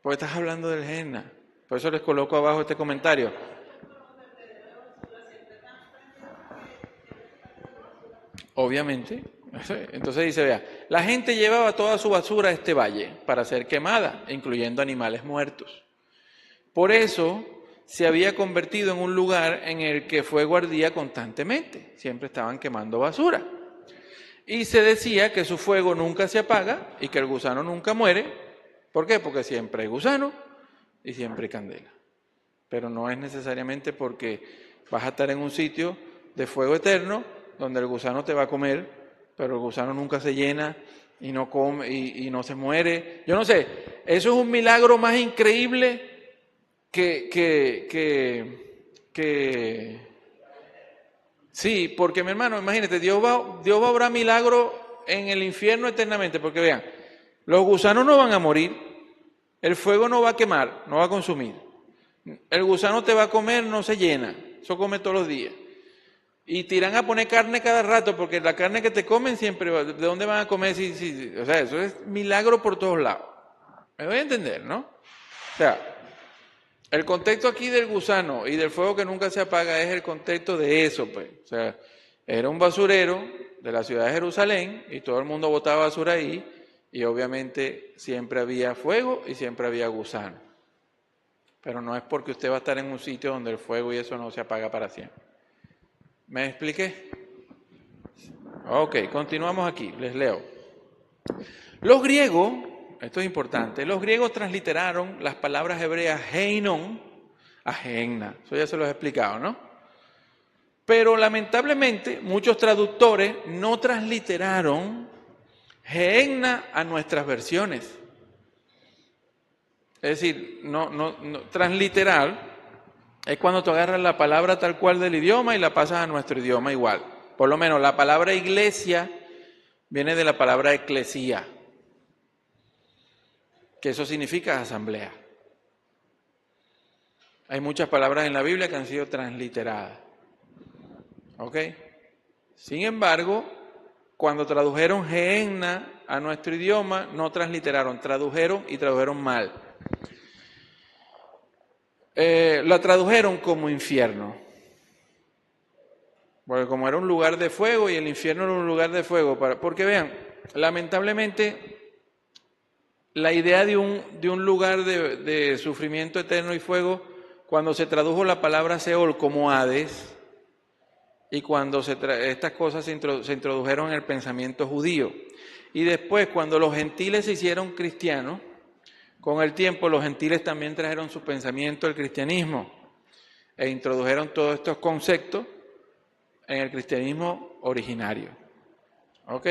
A: Porque estás hablando del Gehenna. Por eso les coloco abajo este comentario. Obviamente, Entonces dice, vea, la gente llevaba toda su basura a este valle para ser quemada, incluyendo animales muertos. Por eso se había convertido en un lugar en el que fuego ardía constantemente. Siempre estaban quemando basura. Y se decía que su fuego nunca se apaga y que el gusano nunca muere. ¿Por qué? Porque siempre hay gusano y siempre hay candela. Pero no es necesariamente porque vas a estar en un sitio de fuego eterno donde el gusano te va a comer, pero el gusano nunca se llena y no come y no se muere. Yo no sé, eso es un milagro más increíble sí, porque mi hermano, imagínate, Dios va a obrar milagro en el infierno eternamente, porque vean, los gusanos no van a morir, el fuego no va a quemar, no va a consumir, el gusano te va a comer, no se llena, eso come todos los días. Y te irán a poner carne cada rato, porque la carne que te comen siempre, ¿de dónde van a comer? O sea, eso es milagro por todos lados. ¿Me voy a entender, no? O sea, el contexto aquí del gusano y del fuego que nunca se apaga es el contexto de eso, pues. O sea, era un basurero de la ciudad de Jerusalén y todo el mundo botaba basura ahí y obviamente siempre había fuego y siempre había gusano. Pero no es porque usted va a estar en un sitio donde el fuego y eso no se apaga para siempre. ¿Me expliqué? Ok, continuamos aquí, les leo. Los griegos, esto es importante, los griegos transliteraron las palabras hebreas heinon a gehenna. Eso ya se los he explicado, ¿no? Pero lamentablemente muchos traductores no transliteraron gehenna a nuestras versiones. Es decir, no transliterar es cuando tú agarras la palabra tal cual del idioma y la pasas a nuestro idioma igual. Por lo menos la palabra iglesia viene de la palabra eclesía, que eso significa asamblea. Hay muchas palabras en la Biblia que han sido transliteradas. ¿Ok? Sin embargo, cuando tradujeron gehenna a nuestro idioma, no transliteraron, tradujeron y tradujeron mal. La tradujeron como infierno. Porque como era un lugar de fuego y el infierno era un lugar de fuego. Porque vean, lamentablemente la idea de un lugar de sufrimiento eterno y fuego, cuando se tradujo la palabra Seol como Hades, y cuando estas cosas se introdujeron en el pensamiento judío. Y después, cuando los gentiles se hicieron cristianos, con el tiempo los gentiles también trajeron su pensamiento al cristianismo e introdujeron todos estos conceptos en el cristianismo originario. ¿Ok?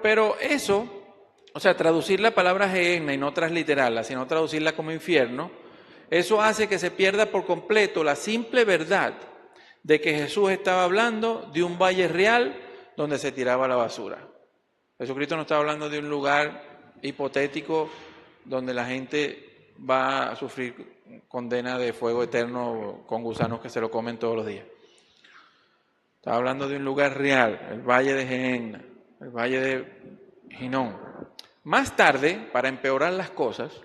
A: Pero eso, o sea, traducir la palabra gehenna y no transliterarla, sino traducirla como infierno, eso hace que se pierda por completo la simple verdad de que Jesús estaba hablando de un valle real donde se tiraba la basura. Jesucristo no estaba hablando de un lugar hipotético donde la gente va a sufrir condena de fuego eterno con gusanos que se lo comen todos los días. Estaba hablando de un lugar real, el valle de Gehenna, el valle de Hinnom. Más tarde, para empeorar las cosas,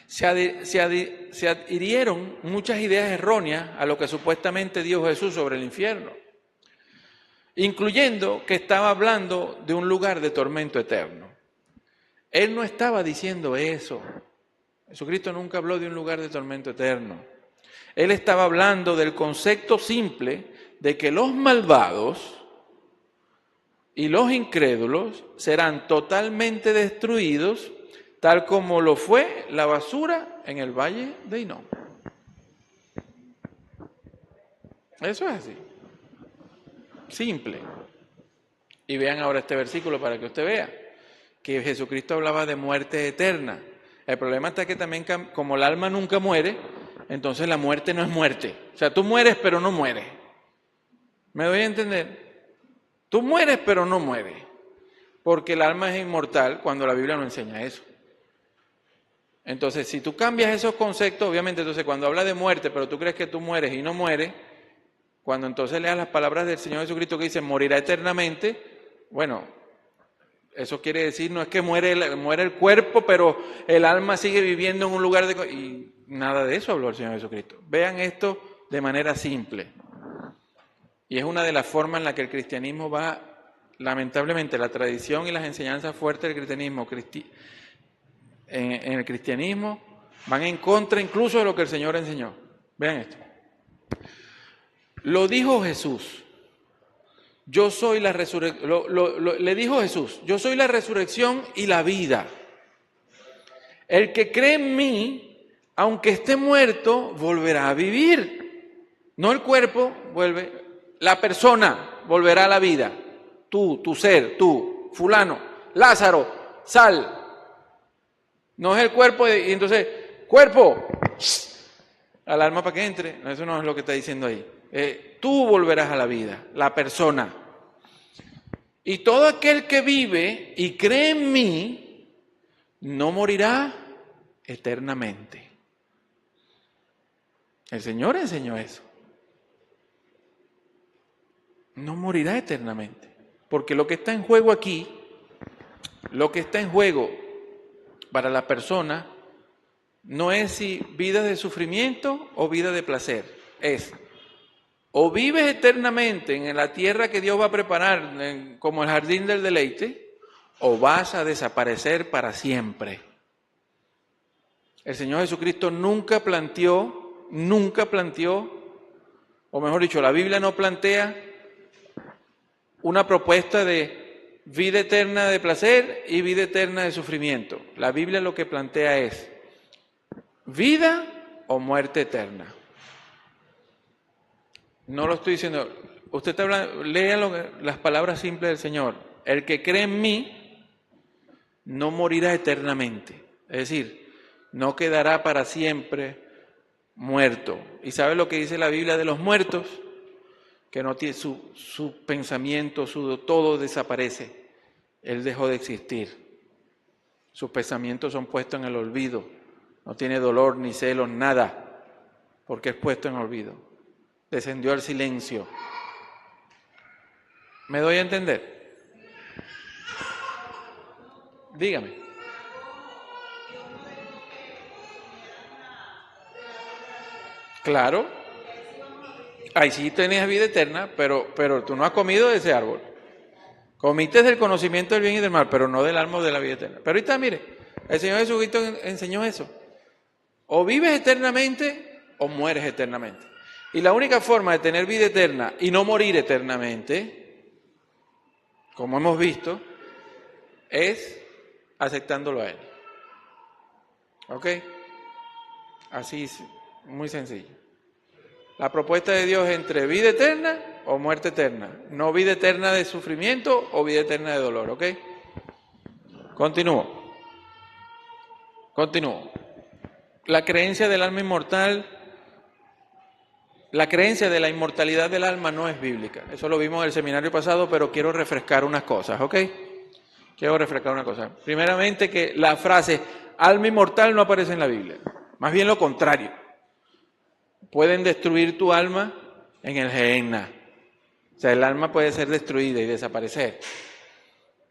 A: se adhirieron muchas ideas erróneas a lo que supuestamente dijo Jesús sobre el infierno, incluyendo que estaba hablando de un lugar de tormento eterno. Él no estaba diciendo eso. Jesucristo nunca habló de un lugar de tormento eterno. Él estaba hablando del concepto simple de que los malvados y los incrédulos serán totalmente destruidos, tal como lo fue la basura en el valle de Hinnom. Eso es así. Simple. Y vean ahora este versículo para que usted vea que Jesucristo hablaba de muerte eterna. El problema está que también, como el alma nunca muere, entonces la muerte no es muerte. O sea, tú mueres pero no mueres. ¿Me doy a entender? Tú mueres pero no mueres. Porque el alma es inmortal cuando la Biblia no enseña eso. Entonces, si tú cambias esos conceptos, obviamente, entonces cuando habla de muerte, pero tú crees que tú mueres y no mueres, cuando entonces leas las palabras del Señor Jesucristo que dice morirá eternamente, bueno, eso quiere decir, no es que muere el cuerpo, pero el alma sigue viviendo en un lugar de... Y nada de eso habló el Señor Jesucristo. Vean esto de manera simple. Y es una de las formas en la que el cristianismo va lamentablemente la tradición y las enseñanzas fuertes del cristianismo en el cristianismo van en contra incluso de lo que el Señor enseñó. Vean esto. Lo dijo Jesús. Yo soy la resurrección. Le dijo Jesús, yo soy la resurrección y la vida. El que cree en mí, aunque esté muerto, volverá a vivir. No el cuerpo vuelve, la persona volverá a la vida. Tú, tu ser, tú, fulano, Lázaro, sal. No es el cuerpo y entonces, cuerpo, al alma para que entre. No, eso no es lo que está diciendo ahí. Tú volverás a la vida, la persona. Y todo aquel que vive y cree en mí, no morirá eternamente. El Señor enseñó eso. No morirá eternamente. Porque lo que está en juego aquí, lo que está en juego para la persona, no es si vida de sufrimiento o vida de placer. Es, o vives eternamente en la tierra que Dios va a preparar como el jardín del deleite, o vas a desaparecer para siempre. El Señor Jesucristo nunca planteó, o mejor dicho, la Biblia no plantea una propuesta de vida eterna de placer y vida eterna de sufrimiento. La Biblia lo que plantea es vida o muerte eterna. No lo estoy diciendo, usted está hablando, lea las palabras simples del Señor. El que cree en mí no morirá eternamente. Es decir, no quedará para siempre muerto. ¿Y sabe lo que dice la Biblia de los muertos? Que no tiene su pensamiento, todo desaparece. Él dejó de existir. Sus pensamientos son puestos en el olvido. No tiene dolor ni celos, nada, porque es puesto en olvido. Descendió al silencio. ¿Me doy a entender? Dígame. Claro. Ahí sí tenías vida eterna, pero tú no has comido de ese árbol. Comiste del conocimiento del bien y del mal, pero no del alma de la vida eterna. Pero ahorita, mire, el Señor Jesucristo enseñó eso. O vives eternamente o mueres eternamente. Y la única forma de tener vida eterna y no morir eternamente, como hemos visto, es aceptándolo a Él. ¿Ok? Así es, muy sencillo. La propuesta de Dios es entre vida eterna o muerte eterna. No vida eterna de sufrimiento o vida eterna de dolor. ¿Ok? Continúo. La creencia del alma inmortal, la creencia de la inmortalidad del alma no es bíblica. Eso lo vimos en el seminario pasado, pero quiero refrescar unas cosas, ¿ok? Quiero refrescar una cosa. Primeramente, que la frase alma inmortal no aparece en la Biblia. Más bien lo contrario. Pueden destruir tu alma en el Gehenna. O sea, el alma puede ser destruida y desaparecer.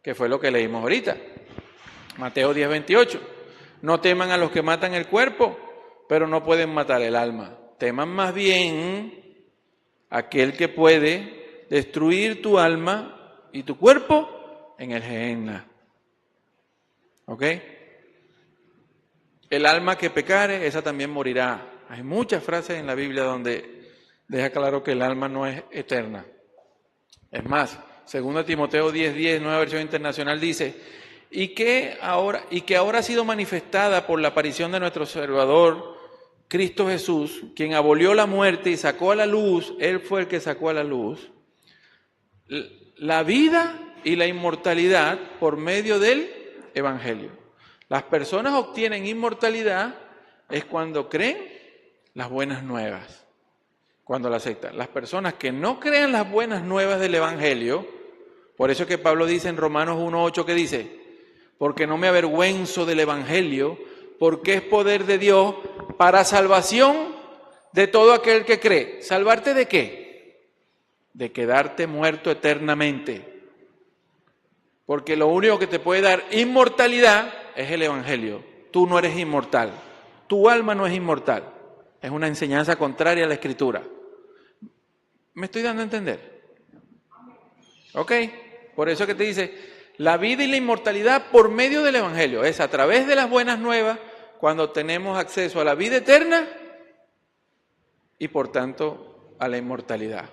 A: Que fue lo que leímos ahorita. Mateo 10:28. No teman a los que matan el cuerpo, pero no pueden matar el alma. Teman más bien a aquel que puede destruir tu alma y tu cuerpo en el Gehenna. ¿Ok? El alma que pecare, esa también morirá. Hay muchas frases en la Biblia donde deja claro que el alma no es eterna. Es más, 2 Timoteo 10:10, nueva versión internacional, dice, y que ahora ha sido manifestada por la aparición de nuestro Salvador, Cristo Jesús, quien abolió la muerte y sacó a la luz, Él fue el que sacó a la luz, la vida y la inmortalidad por medio del Evangelio. Las personas obtienen inmortalidad es cuando creen las buenas nuevas, cuando la aceptan. Las personas que no crean las buenas nuevas del Evangelio, por eso es que Pablo dice en Romanos 1:8 que dice, porque no me avergüenzo del Evangelio, porque es poder de Dios para salvación de todo aquel que cree. ¿Salvarte de qué? De quedarte muerto eternamente. Porque lo único que te puede dar inmortalidad es el Evangelio. Tú no eres inmortal. Tu alma no es inmortal. Es una enseñanza contraria a la Escritura. ¿Me estoy dando a entender? ¿Ok? Por eso que te dice, la vida y la inmortalidad por medio del Evangelio. Es a través de las buenas nuevas cuando tenemos acceso a la vida eterna y por tanto a la inmortalidad.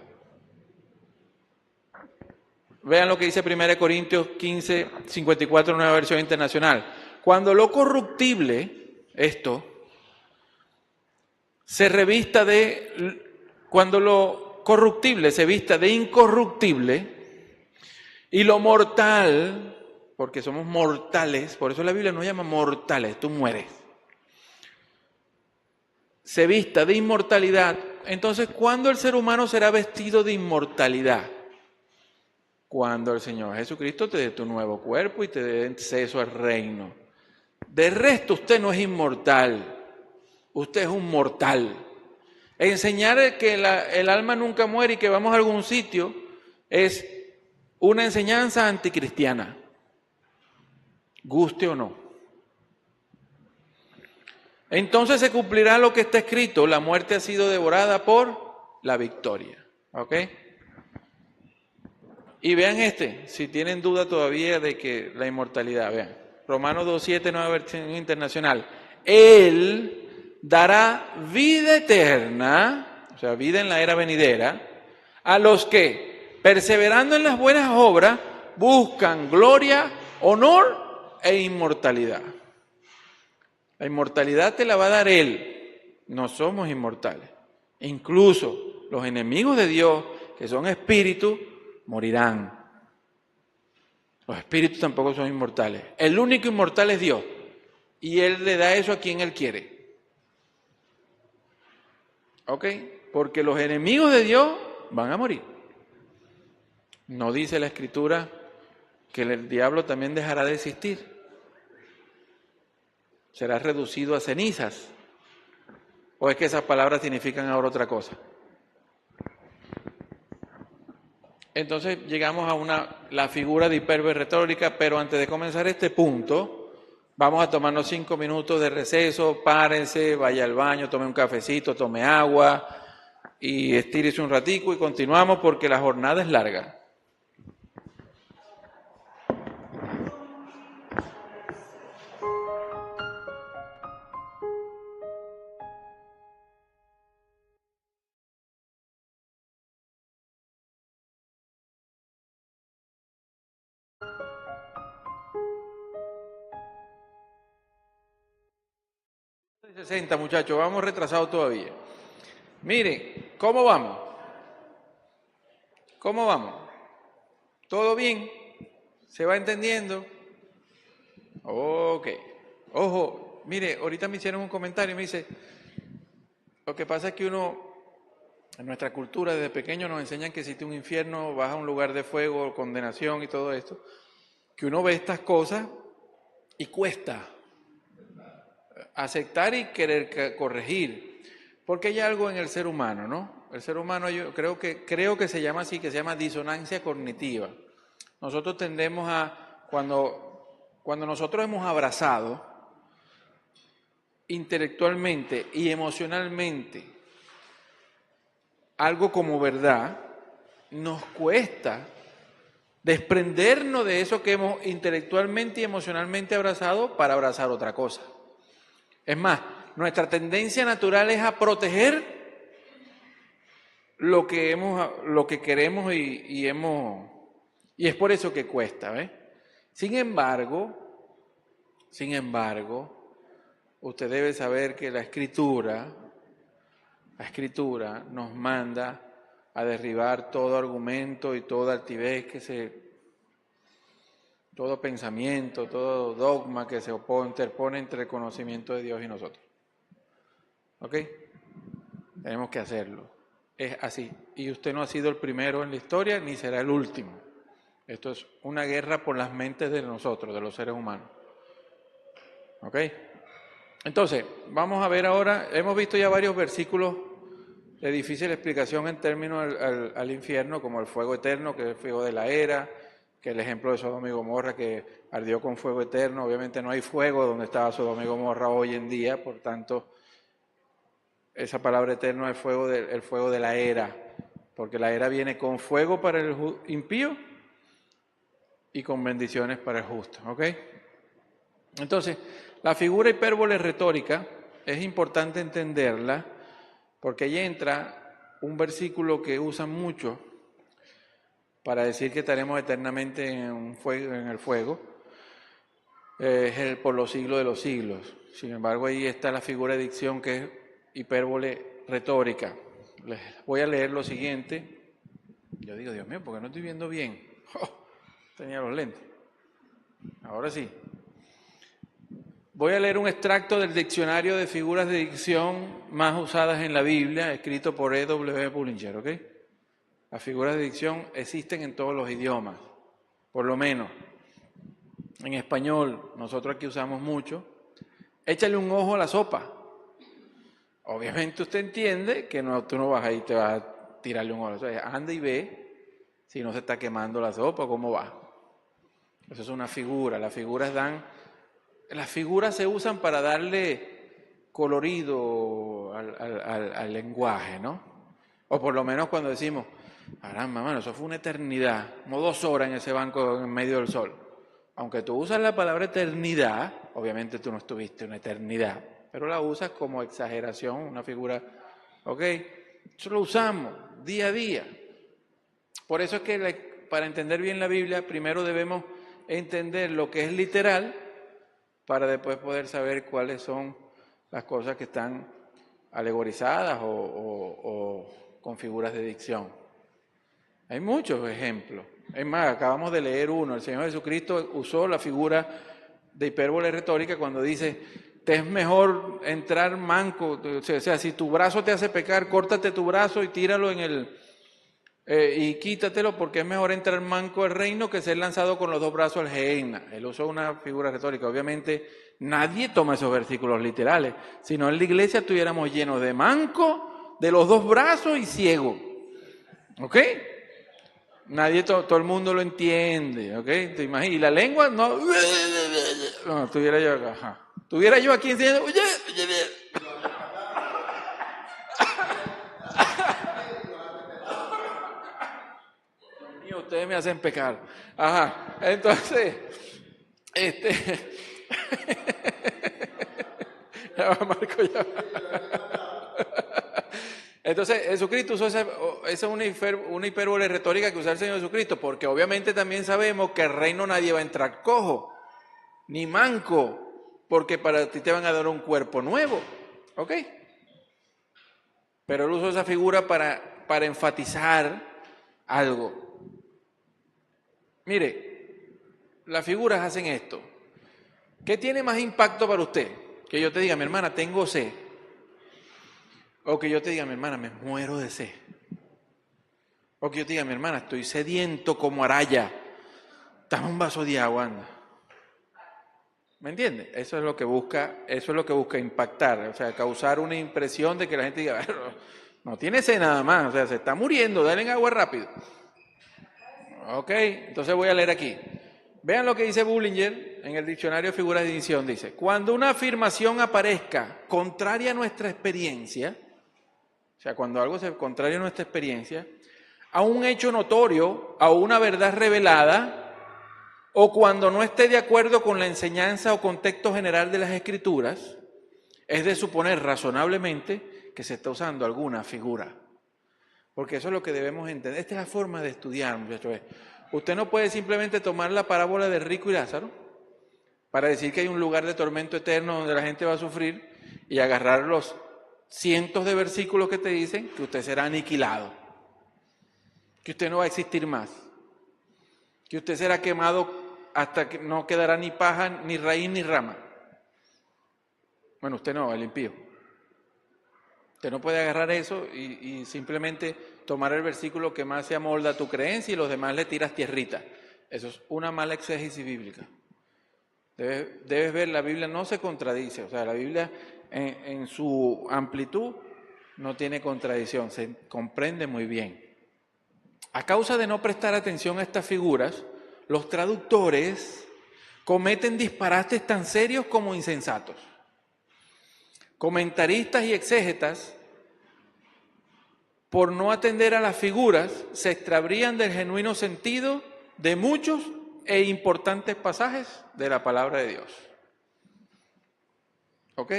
A: Vean lo que dice 1 Corintios 15, 54, nueva versión internacional. Cuando lo corruptible, cuando lo corruptible se vista de incorruptible y lo mortal, porque somos mortales, por eso la Biblia nos llama mortales, tú mueres, se vista de inmortalidad. Entonces, ¿cuándo el ser humano será vestido de inmortalidad? Cuando el Señor Jesucristo te dé tu nuevo cuerpo y te dé acceso al reino. De resto, usted no es inmortal, usted es un mortal. Enseñar que el alma nunca muere y que vamos a algún sitio es una enseñanza anticristiana, guste o no. Entonces se cumplirá lo que está escrito, la muerte ha sido devorada por la victoria. ¿Ok? Y vean si tienen duda todavía de que la inmortalidad, vean, Romanos 2.7, nueva versión internacional. Él dará vida eterna, o sea, vida en la era venidera, a los que, perseverando en las buenas obras, buscan gloria, honor e inmortalidad. La inmortalidad te la va a dar Él. No somos inmortales. Incluso los enemigos de Dios, que son espíritus, morirán. Los espíritus tampoco son inmortales. El único inmortal es Dios. Y Él le da eso a quien Él quiere. ¿Ok? Porque los enemigos de Dios van a morir. No dice la Escritura que el diablo también dejará de existir. Será reducido a cenizas. ¿O es que esas palabras significan ahora otra cosa? Entonces llegamos a la figura de hiperbe retórica, pero antes de comenzar este punto, vamos a tomarnos 5 minutos de receso, párense, vaya al baño, tome un cafecito, tome agua y estírese un ratico y continuamos porque la jornada es larga. ...60 muchachos, vamos retrasados todavía. Miren, ¿cómo vamos? ¿Cómo vamos? ¿Todo bien? ¿Se va entendiendo? Ok. Ojo, mire, ahorita me hicieron un comentario y me dice, lo que pasa es que en nuestra cultura desde pequeño nos enseñan que existe un infierno, vas a un lugar de fuego, condenación y todo esto, que uno ve estas cosas y cuesta aceptar y querer corregir, porque hay algo en el ser humano, ¿no? El ser humano yo creo que se llama así, que se llama disonancia cognitiva. Nosotros tendemos cuando nosotros hemos abrazado intelectualmente y emocionalmente algo como verdad, nos cuesta desprendernos de eso que hemos intelectualmente y emocionalmente abrazado para abrazar otra cosa. Es más, nuestra tendencia natural es a proteger lo que queremos y es por eso que cuesta, ¿ves? Sin embargo, usted debe saber que la Escritura nos manda a derribar todo argumento y toda altivez todo pensamiento, todo dogma que se interpone entre el conocimiento de Dios y nosotros. ¿Ok? Tenemos que hacerlo. Es así. Y usted no ha sido el primero en la historia, ni será el último. Esto es una guerra por las mentes de nosotros, de los seres humanos. ¿Ok? Entonces, vamos a ver ahora, hemos visto ya varios versículos de difícil explicación en términos al infierno, como el fuego eterno, que es el fuego de la era, que el ejemplo de Sodoma y Gomorra, que ardió con fuego eterno. Obviamente no hay fuego donde estaba Sodoma y Gomorra hoy en día, por tanto, esa palabra eterno es el fuego de la era, porque la era viene con fuego para el impío y con bendiciones para el justo. ¿Ok? Entonces, la figura hipérbole retórica es importante entenderla porque ahí entra un versículo que usan mucho para decir que estaremos eternamente en el fuego, es el por los siglos de los siglos. Sin embargo, ahí está la figura de dicción que es hipérbole retórica. Les voy a leer lo siguiente. Yo digo, Dios mío, ¿por qué no estoy viendo bien? Tenía los lentes. Ahora sí. Voy a leer un extracto del diccionario de figuras de dicción más usadas en la Biblia, escrito por E.W. Bullinger, ¿ok? Las figuras de dicción existen en todos los idiomas, por lo menos. En español, nosotros aquí usamos mucho. Échale un ojo a la sopa. Obviamente usted entiende que no, tú no vas ahí y te vas a tirarle un ojo. O sea, anda y ve si no se está quemando la sopa, cómo va. Eso es una figura. Las figuras se usan para darle colorido al lenguaje, ¿no? O por lo menos cuando decimos, caramba, mano, eso fue una eternidad, como 2 horas en ese banco en medio del sol. Aunque tú usas la palabra eternidad, obviamente tú no estuviste una eternidad, pero la usas como exageración, una figura, ¿ok? Eso lo usamos día a día. Por eso es que para entender bien la Biblia, primero debemos entender lo que es literal, para después poder saber cuáles son las cosas que están alegorizadas o con figuras de dicción. Hay muchos ejemplos. Es más, acabamos de leer uno. El Señor Jesucristo usó la figura de hipérbole retórica cuando dice, te es mejor entrar manco. O sea, si tu brazo te hace pecar, córtate tu brazo y tíralo y quítatelo, porque es mejor entrar manco al reino que ser lanzado con los 2 brazos al Gehenna. Él usó una figura retórica. Obviamente nadie toma esos versículos literales. Si no, en la iglesia estuviéramos llenos de manco, de los 2 brazos y ciego. ¿Ok? Nadie, todo el mundo lo entiende, ¿ok? ¿Te imaginas? Y la lengua, no estuviera yo acá, ajá. Estuviera yo aquí enseñando, Dios mío, ustedes me hacen pecar. Ajá, entonces, ya va, Marco, ya va. Entonces, Jesucristo usó esa es una hipérbole retórica que usa el Señor Jesucristo, porque obviamente también sabemos que al reino nadie va a entrar cojo, ni manco, porque para ti te van a dar un cuerpo nuevo, ¿ok? Pero él usó esa figura para enfatizar algo. Mire, las figuras hacen esto. ¿Qué tiene más impacto para usted? Que yo te diga, mi hermana, tengo sed. O que yo te diga, mi hermana, me muero de sed. O que yo te diga, mi hermana, estoy sediento como araya. Dame un vaso de agua, anda. ¿Me entiendes? Eso es lo que busca impactar, o sea, causar una impresión de que la gente diga, no tiene sed nada más, o sea, se está muriendo, denle agua rápido. Ok, entonces voy a leer aquí. Vean lo que dice Bullinger en el diccionario de figuras de dicción. Dice, cuando una afirmación aparezca contraria a nuestra experiencia, o sea, cuando algo se contraria a nuestra experiencia, a un hecho notorio, a una verdad revelada, o cuando no esté de acuerdo con la enseñanza o contexto general de las Escrituras, es de suponer razonablemente que se está usando alguna figura. Porque eso es lo que debemos entender. Esta es la forma de estudiar, muchachos. Usted no puede simplemente tomar la parábola de Rico y Lázaro para decir que hay un lugar de tormento eterno donde la gente va a sufrir y agarrar los cientos de versículos que te dicen que usted será aniquilado, que usted no va a existir más, que usted será quemado hasta que no quedará ni paja, ni raíz, ni rama. Bueno, usted no, el impío. Usted no puede agarrar eso y simplemente tomar el versículo que más se amolda a tu creencia y los demás le tiras tierrita. Eso es una mala exégesis bíblica. Debes ver, la Biblia no se contradice, o sea, la Biblia en su amplitud no tiene contradicción, se comprende muy bien. A causa de no prestar atención a estas figuras, los traductores cometen disparates tan serios como insensatos. Comentaristas y exégetas, por no atender a las figuras, se extravían del genuino sentido de muchos e importantes pasajes de la palabra de Dios. ¿Ok?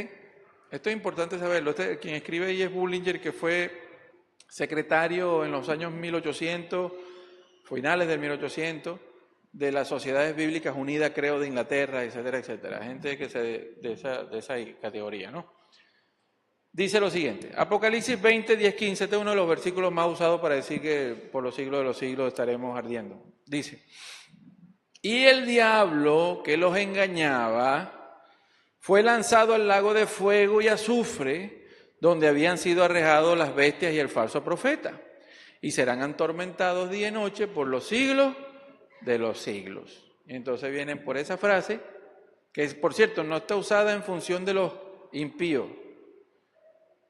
A: Esto es importante saberlo. Quien escribe ahí es Bullinger, que fue secretario en los años 1800, finales del 1800, de las Sociedades Bíblicas Unidas, creo, de Inglaterra, etcétera, etcétera. Gente que de esa categoría, ¿no? Dice lo siguiente, Apocalipsis 20, 10, 15, este es uno de los versículos más usados para decir que por los siglos de los siglos estaremos ardiendo. Dice, y el diablo que los engañaba fue lanzado al lago de fuego y azufre, donde habían sido arrejados las bestias y el falso profeta, y serán atormentados día y noche por los siglos de los siglos. Y entonces vienen por esa frase, que por cierto no está usada en función de los impíos.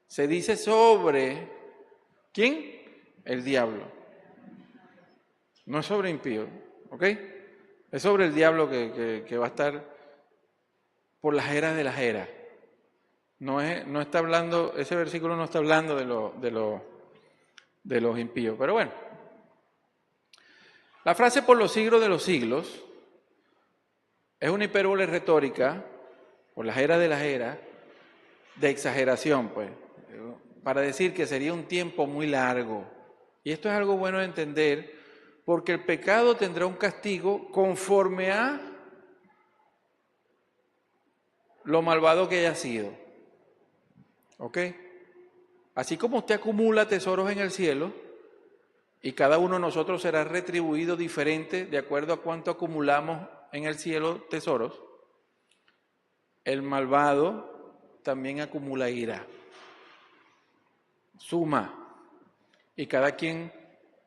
A: Se dice sobre, ¿quién? El diablo. No es sobre impío, ¿ok? Es sobre el diablo que va a estar por las eras de las eras. No está hablando, ese versículo no está hablando de los impíos. Pero bueno, la frase por los siglos de los siglos es una hipérbole retórica, por las eras de las eras, de exageración, pues, para decir que sería un tiempo muy largo. Y esto es algo bueno de entender, porque el pecado tendrá un castigo conforme a lo malvado que haya sido. ¿Ok? Así como usted acumula tesoros en el cielo, y cada uno de nosotros será retribuido diferente de acuerdo a cuánto acumulamos en el cielo tesoros, el malvado también acumula ira. Suma, y cada quien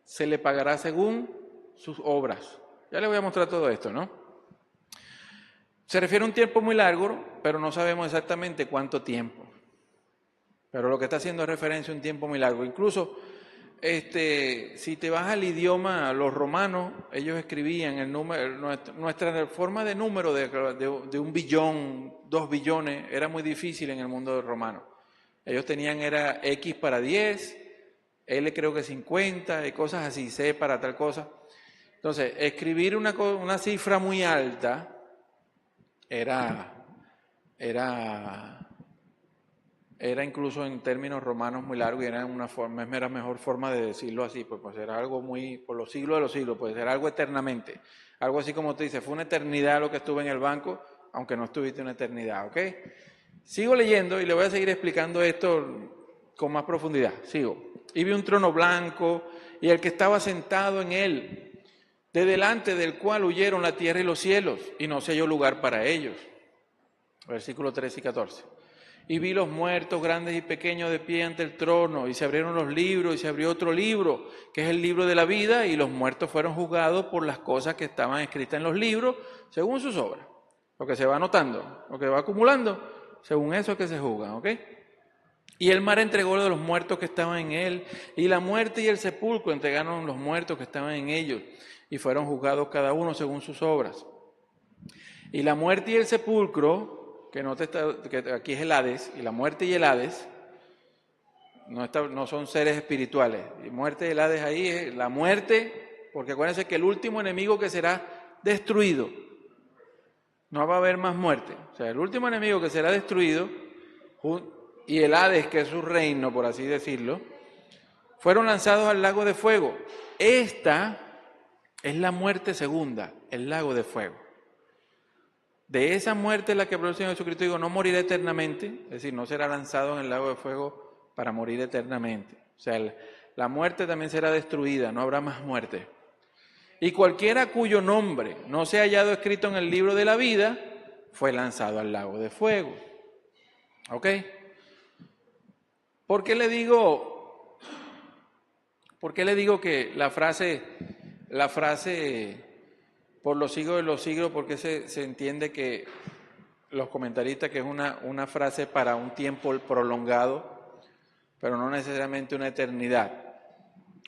A: se le pagará según sus obras. Ya le voy a mostrar todo esto, ¿no? Se refiere a un tiempo muy largo, pero no sabemos exactamente cuánto tiempo. Pero lo que está haciendo es referencia a un tiempo muy largo. Incluso, si te vas al idioma, los romanos, ellos escribían el número, nuestra forma de número de 1 billón, 2 billones, era muy difícil en el mundo romano. Ellos tenían, era X para 10, L creo que 50, y cosas así, C para tal cosa. Entonces, escribir una cifra muy alta era incluso en términos romanos muy largo, y era era mejor forma de decirlo así, pues era algo muy, por los siglos de los siglos, pues era algo eternamente. Algo así como te dice, fue una eternidad lo que estuve en el banco, aunque no estuviste una eternidad, ¿ok? Sigo leyendo y le voy a seguir explicando esto con más profundidad. Sigo. Y vi un trono blanco y el que estaba sentado en él, de delante del cual huyeron la tierra y los cielos, y no se halló lugar para ellos. Versículos 13 y 14. Y vi los muertos, grandes y pequeños, de pie ante el trono, y se abrieron los libros, y se abrió otro libro, que es el libro de la vida, y los muertos fueron juzgados por las cosas que estaban escritas en los libros, según sus obras. Lo que se va anotando, lo que va acumulando, según eso es que se juzgan, ¿ok? Y el mar entregó de los muertos que estaban en él, y la muerte y el sepulcro entregaron los muertos que estaban en ellos, y fueron juzgados cada uno según sus obras. Y la muerte y el sepulcro, que aquí es el Hades, y la muerte y el Hades, no son seres espirituales. Y muerte y el Hades ahí es la muerte, porque acuérdense que el último enemigo que será destruido, no va a haber más muerte. O sea, el último enemigo que será destruido, y el Hades, que es su reino, por así decirlo, fueron lanzados al lago de fuego. Esta es la muerte segunda, el lago de fuego. De esa muerte es la que habló el Señor Jesucristo, digo, no morirá eternamente, es decir, no será lanzado en el lago de fuego para morir eternamente. O sea, la muerte también será destruida, no habrá más muerte. Y cualquiera cuyo nombre no sea hallado escrito en el libro de la vida, fue lanzado al lago de fuego. ¿Ok? ¿Por qué le digo que la frase por los siglos de los siglos, porque se entiende que los comentaristas que es una frase para un tiempo prolongado, pero no necesariamente una eternidad?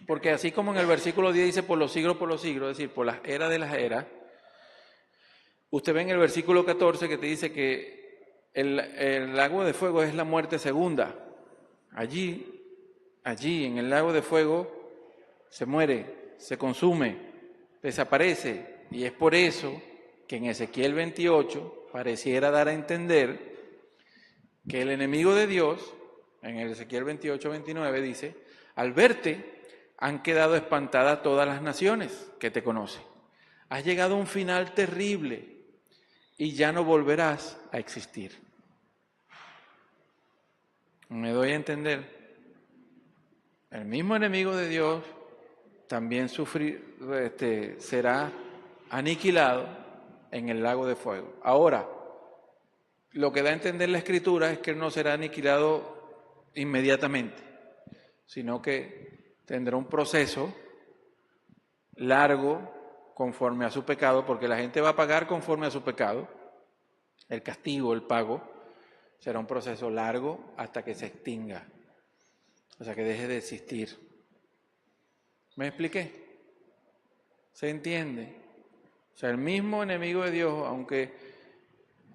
A: Porque así como en el versículo 10 dice por los siglos, es decir, por las eras de las eras, usted ve en el versículo 14 que te dice que el lago de fuego es la muerte segunda. Allí en el lago de fuego se muere, se consume, desaparece, Y es por eso que en Ezequiel 28 pareciera dar a entender que el enemigo de Dios, en el Ezequiel 28, 29, dice: al verte han quedado espantadas todas las naciones que te conocen. Has llegado a un final terrible y ya no volverás a existir. ¿Me doy a entender? El mismo enemigo de Dios también será aniquilado en el lago de fuego. Ahora, lo que da a entender la Escritura es que él no será aniquilado inmediatamente, sino que tendrá un proceso largo conforme a su pecado, porque la gente va a pagar conforme a su pecado. El castigo, el pago, será un proceso largo hasta que se extinga, o sea, que deje de existir. ¿Me expliqué? ¿Se entiende? O sea, el mismo enemigo de Dios,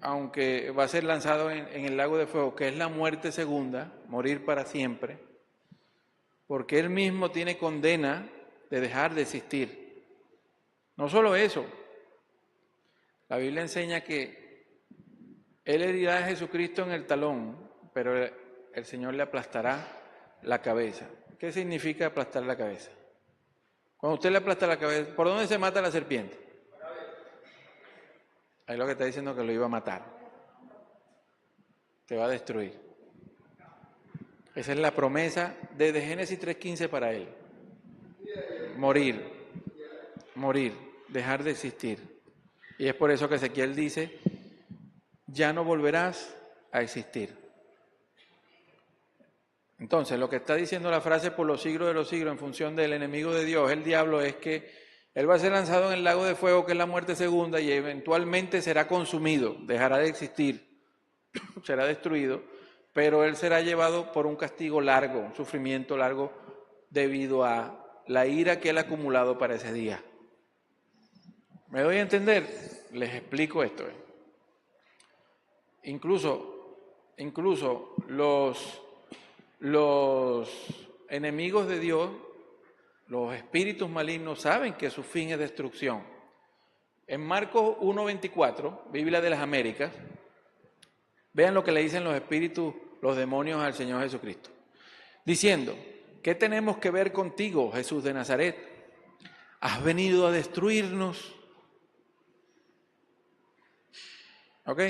A: aunque va a ser lanzado en el lago de fuego, que es la muerte segunda, morir para siempre, porque él mismo tiene condena de dejar de existir. No solo eso, la Biblia enseña que él herirá a Jesucristo en el talón, pero el Señor le aplastará la cabeza. ¿Qué significa aplastar la cabeza? Cuando usted le aplasta la cabeza, ¿por dónde se mata la serpiente? Ahí lo que está diciendo es que lo iba a matar. Te va a destruir. Esa es la promesa desde Génesis 3:15 para él. Morir, dejar de existir. Y es por eso que Ezequiel dice: ya no volverás a existir. Entonces, lo que está diciendo la frase por los siglos de los siglos en función del enemigo de Dios, el diablo, es que él va a ser lanzado en el lago de fuego, que es la muerte segunda, y eventualmente será consumido, dejará de existir, será destruido, pero él será llevado por un castigo largo, un sufrimiento largo, debido a la ira que él ha acumulado para ese día. ¿Me doy a entender? Les explico esto. Incluso los enemigos de Dios, los espíritus malignos, saben que su fin es destrucción. En Marcos 1:24, Biblia de las Américas, vean lo que le dicen los espíritus, los demonios al Señor Jesucristo, diciendo: ¿qué tenemos que ver contigo, Jesús de Nazaret? ¿Has venido a destruirnos? ¿Ok?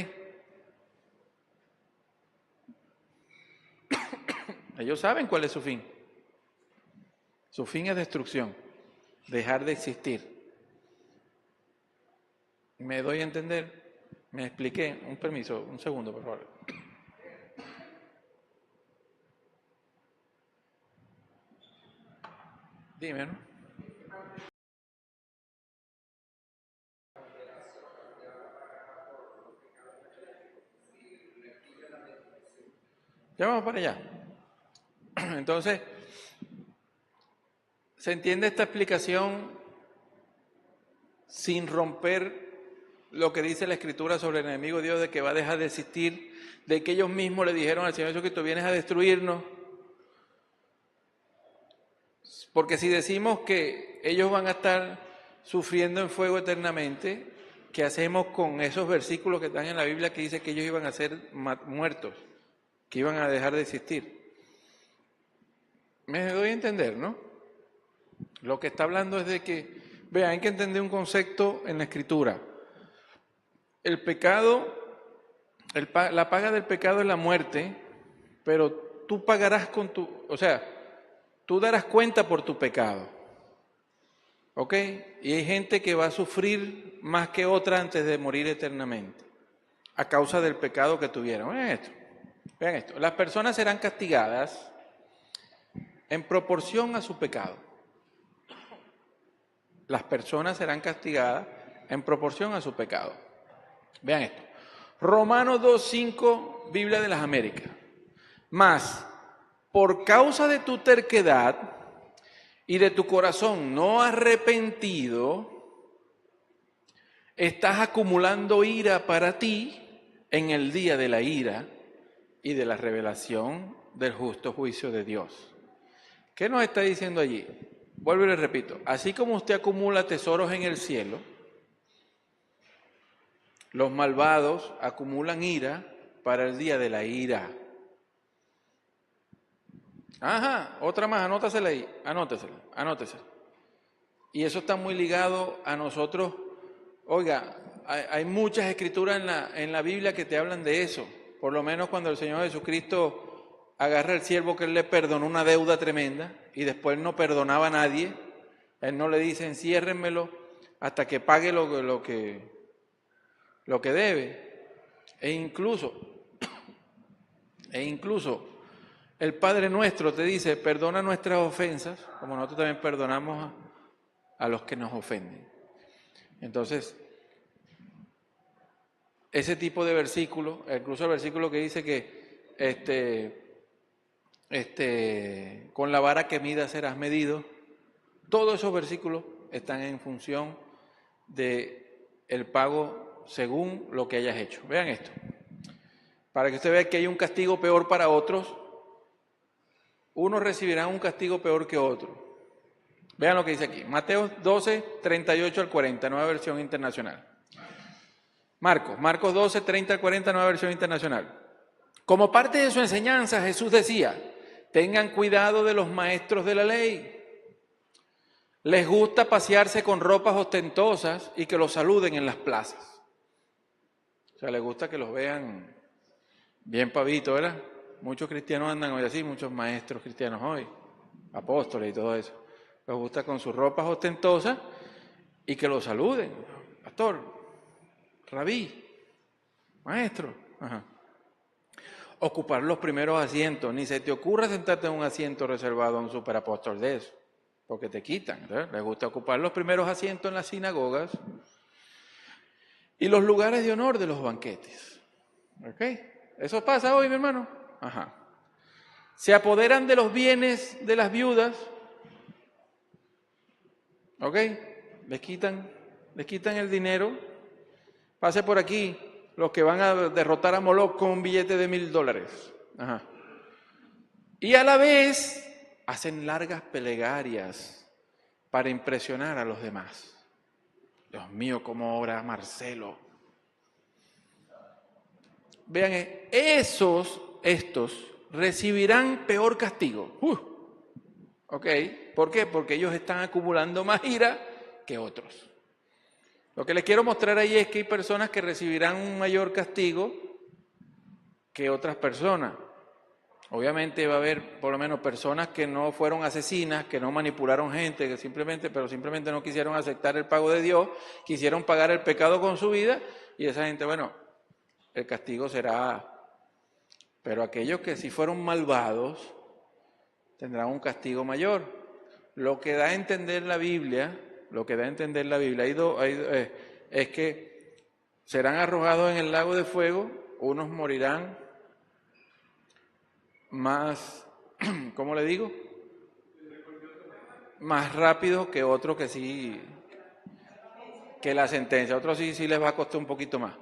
A: Ellos saben cuál es su fin. Su fin es destrucción, dejar de existir. ¿Me doy a entender? ¿Me expliqué? Un permiso, un segundo, por favor. Dime, ¿no? Ya vamos para allá. Entonces, ¿se entiende esta explicación sin romper lo que dice la Escritura sobre el enemigo de Dios, de que va a dejar de existir, de que ellos mismos le dijeron al Señor Jesucristo: vienes a destruirnos? Porque si decimos que ellos van a estar sufriendo en fuego eternamente, ¿qué hacemos con esos versículos que están en la Biblia que dice que ellos iban a ser muertos, que iban a dejar de existir? Me doy a entender, ¿no? Lo que está hablando es de que, vean, hay que entender un concepto en la Escritura. El pecado, la paga del pecado es la muerte, pero tú pagarás tú darás cuenta por tu pecado. ¿Ok? Y hay gente que va a sufrir más que otra antes de morir eternamente, a causa del pecado que tuvieron. Vean esto. Las personas serán castigadas en proporción a su pecado. Las personas serán castigadas en proporción a su pecado. Vean esto. Romanos 2:5, Biblia de las Américas. Mas, por causa de tu terquedad y de tu corazón no arrepentido, estás acumulando ira para ti en el día de la ira y de la revelación del justo juicio de Dios. ¿Qué nos está diciendo allí? Vuelvo y le repito: así como usted acumula tesoros en el cielo, Los malvados acumulan ira para el día de la ira. Ajá, otra más, anótasela ahí, anótesela. Y eso está muy ligado a nosotros. Oiga, hay muchas escrituras en la Biblia que te hablan de eso. Por lo menos cuando el Señor Jesucristo agarra al siervo que Él le perdonó una deuda tremenda y después no perdonaba a nadie. Él no le dice, enciérrenmelo hasta que pague lo que debe. E incluso el Padre Nuestro te dice, perdona nuestras ofensas, como nosotros también perdonamos a los que nos ofenden. Entonces, ese tipo de versículo, incluso el versículo que dice que con la vara que midas serás medido, todos esos versículos están en función de el pago según lo que hayas hecho. Vean esto, para que usted vea que hay un castigo peor para otros. Unos recibirán un castigo peor que otro. Vean lo que dice aquí, Mateo 12, 38 al 40, nueva versión internacional. Marcos 12, 30 al 40, nueva versión internacional. Como parte de su enseñanza, Jesús decía, tengan cuidado de los maestros de la ley. Les gusta pasearse con ropas ostentosas y que los saluden en las plazas. O sea, les gusta que los vean bien pavitos, ¿verdad? Muchos cristianos andan hoy así, muchos maestros cristianos hoy, apóstoles y todo eso. Les gusta con sus ropas ostentosas y que los saluden. Pastor, rabí, maestro. Ajá. Ocupar los primeros asientos. Ni se te ocurra sentarte en un asiento reservado a un superapóstol de eso, porque te quitan, ¿verdad? Les gusta ocupar los primeros asientos en las sinagogas y los lugares de honor de los banquetes. ¿Ok? ¿Eso pasa hoy, mi hermano? Ajá. Se apoderan de los bienes de las viudas. ¿Ok? Les quitan el dinero. Pase por aquí los que van a derrotar a Moloch con un billete de $1,000. Ajá. Y a la vez hacen largas plegarias para impresionar a los demás. Dios mío, cómo ora Marcelo. Vean, estos recibirán peor castigo. ¿Ok? ¿Por qué? Porque ellos están acumulando más ira que otros. Lo que les quiero mostrar ahí es que hay personas que recibirán un mayor castigo que otras personas. Obviamente va a haber por lo menos personas que no fueron asesinas, que no manipularon gente, pero simplemente no quisieron aceptar el pago de Dios, quisieron pagar el pecado con su vida, y esa gente, bueno, el castigo será. Pero aquellos que sí fueron malvados tendrán un castigo mayor. Lo que da a entender la Biblia es que serán arrojados en el lago de fuego, unos morirán más, ¿cómo le digo? Más rápido que otros que sí, que la sentencia. Otros sí les va a costar un poquito más.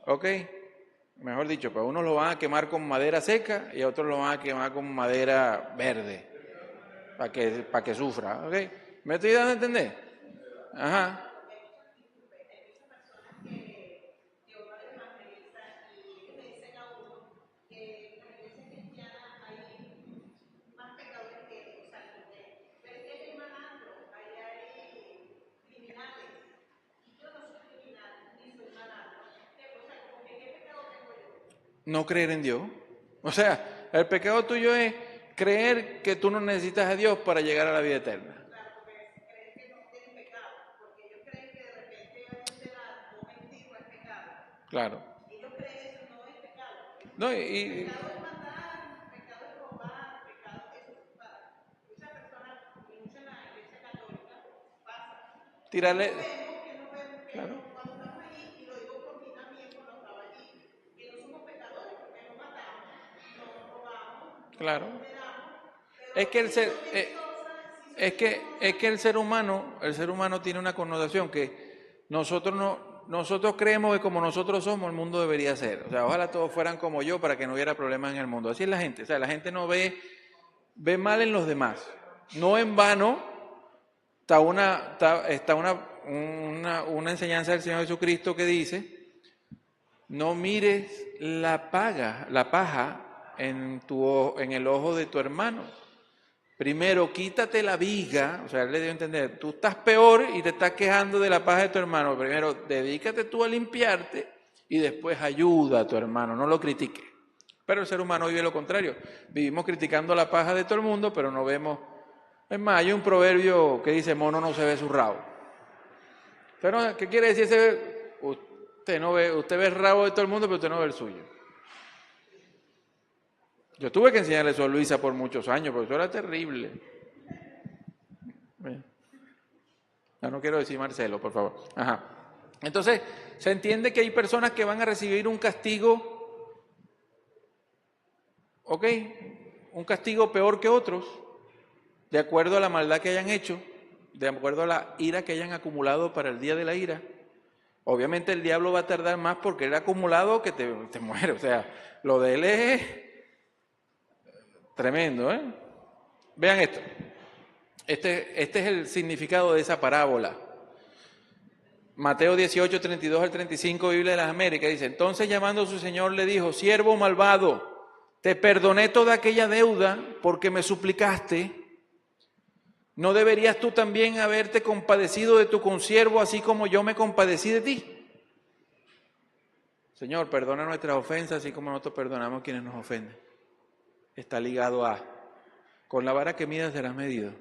A: ¿Ok? Mejor dicho, pues unos lo van a quemar con madera seca y a otros lo van a quemar con madera verde, para que sufra. ¿Ok? ¿Me estoy dando a entender? Ajá. No creer en Dios. O sea, el pecado tuyo es creer que tú no necesitas a Dios para llegar a la vida eterna. Claro. No, tirarle. Claro. Claro. Es que el ser humano tiene una connotación que nosotros creemos que como nosotros somos, el mundo debería ser. O sea, ojalá todos fueran como yo para que no hubiera problemas en el mundo. Así es la gente. O sea, la gente no ve mal en los demás. No en vano está una enseñanza del Señor Jesucristo que dice no mires la paja en el ojo de tu hermano. Primero, quítate la viga, o sea, él le dio a entender, tú estás peor y te estás quejando de la paja de tu hermano. Primero, dedícate tú a limpiarte y después ayuda a tu hermano, no lo critiques. Pero el ser humano vive lo contrario. Vivimos criticando la paja de todo el mundo, pero no vemos. Es más, hay un proverbio que dice, mono no se ve su rabo. Pero, ¿qué quiere decir? Usted ve el rabo de todo el mundo, pero usted no ve el suyo. Yo tuve que enseñarle eso a Luisa por muchos años, porque eso era terrible. No quiero decir Marcelo, por favor. Ajá. Entonces, se entiende que hay personas que van a recibir un castigo, ¿ok? Un castigo peor que otros, de acuerdo a la maldad que hayan hecho, de acuerdo a la ira que hayan acumulado para el día de la ira. Obviamente el diablo va a tardar más porque él ha acumulado que te muere. O sea, lo de él es tremendo, ¿eh? Vean esto. Este es el significado de esa parábola. Mateo 18, 32 al 35, Biblia de las Américas, dice, entonces llamando a su señor le dijo, siervo malvado, te perdoné toda aquella deuda porque me suplicaste. ¿No deberías tú también haberte compadecido de tu consiervo así como yo me compadecí de ti? Señor, perdona nuestras ofensas así como nosotros perdonamos a quienes nos ofenden. Está ligado a, con la vara que midas serás medido.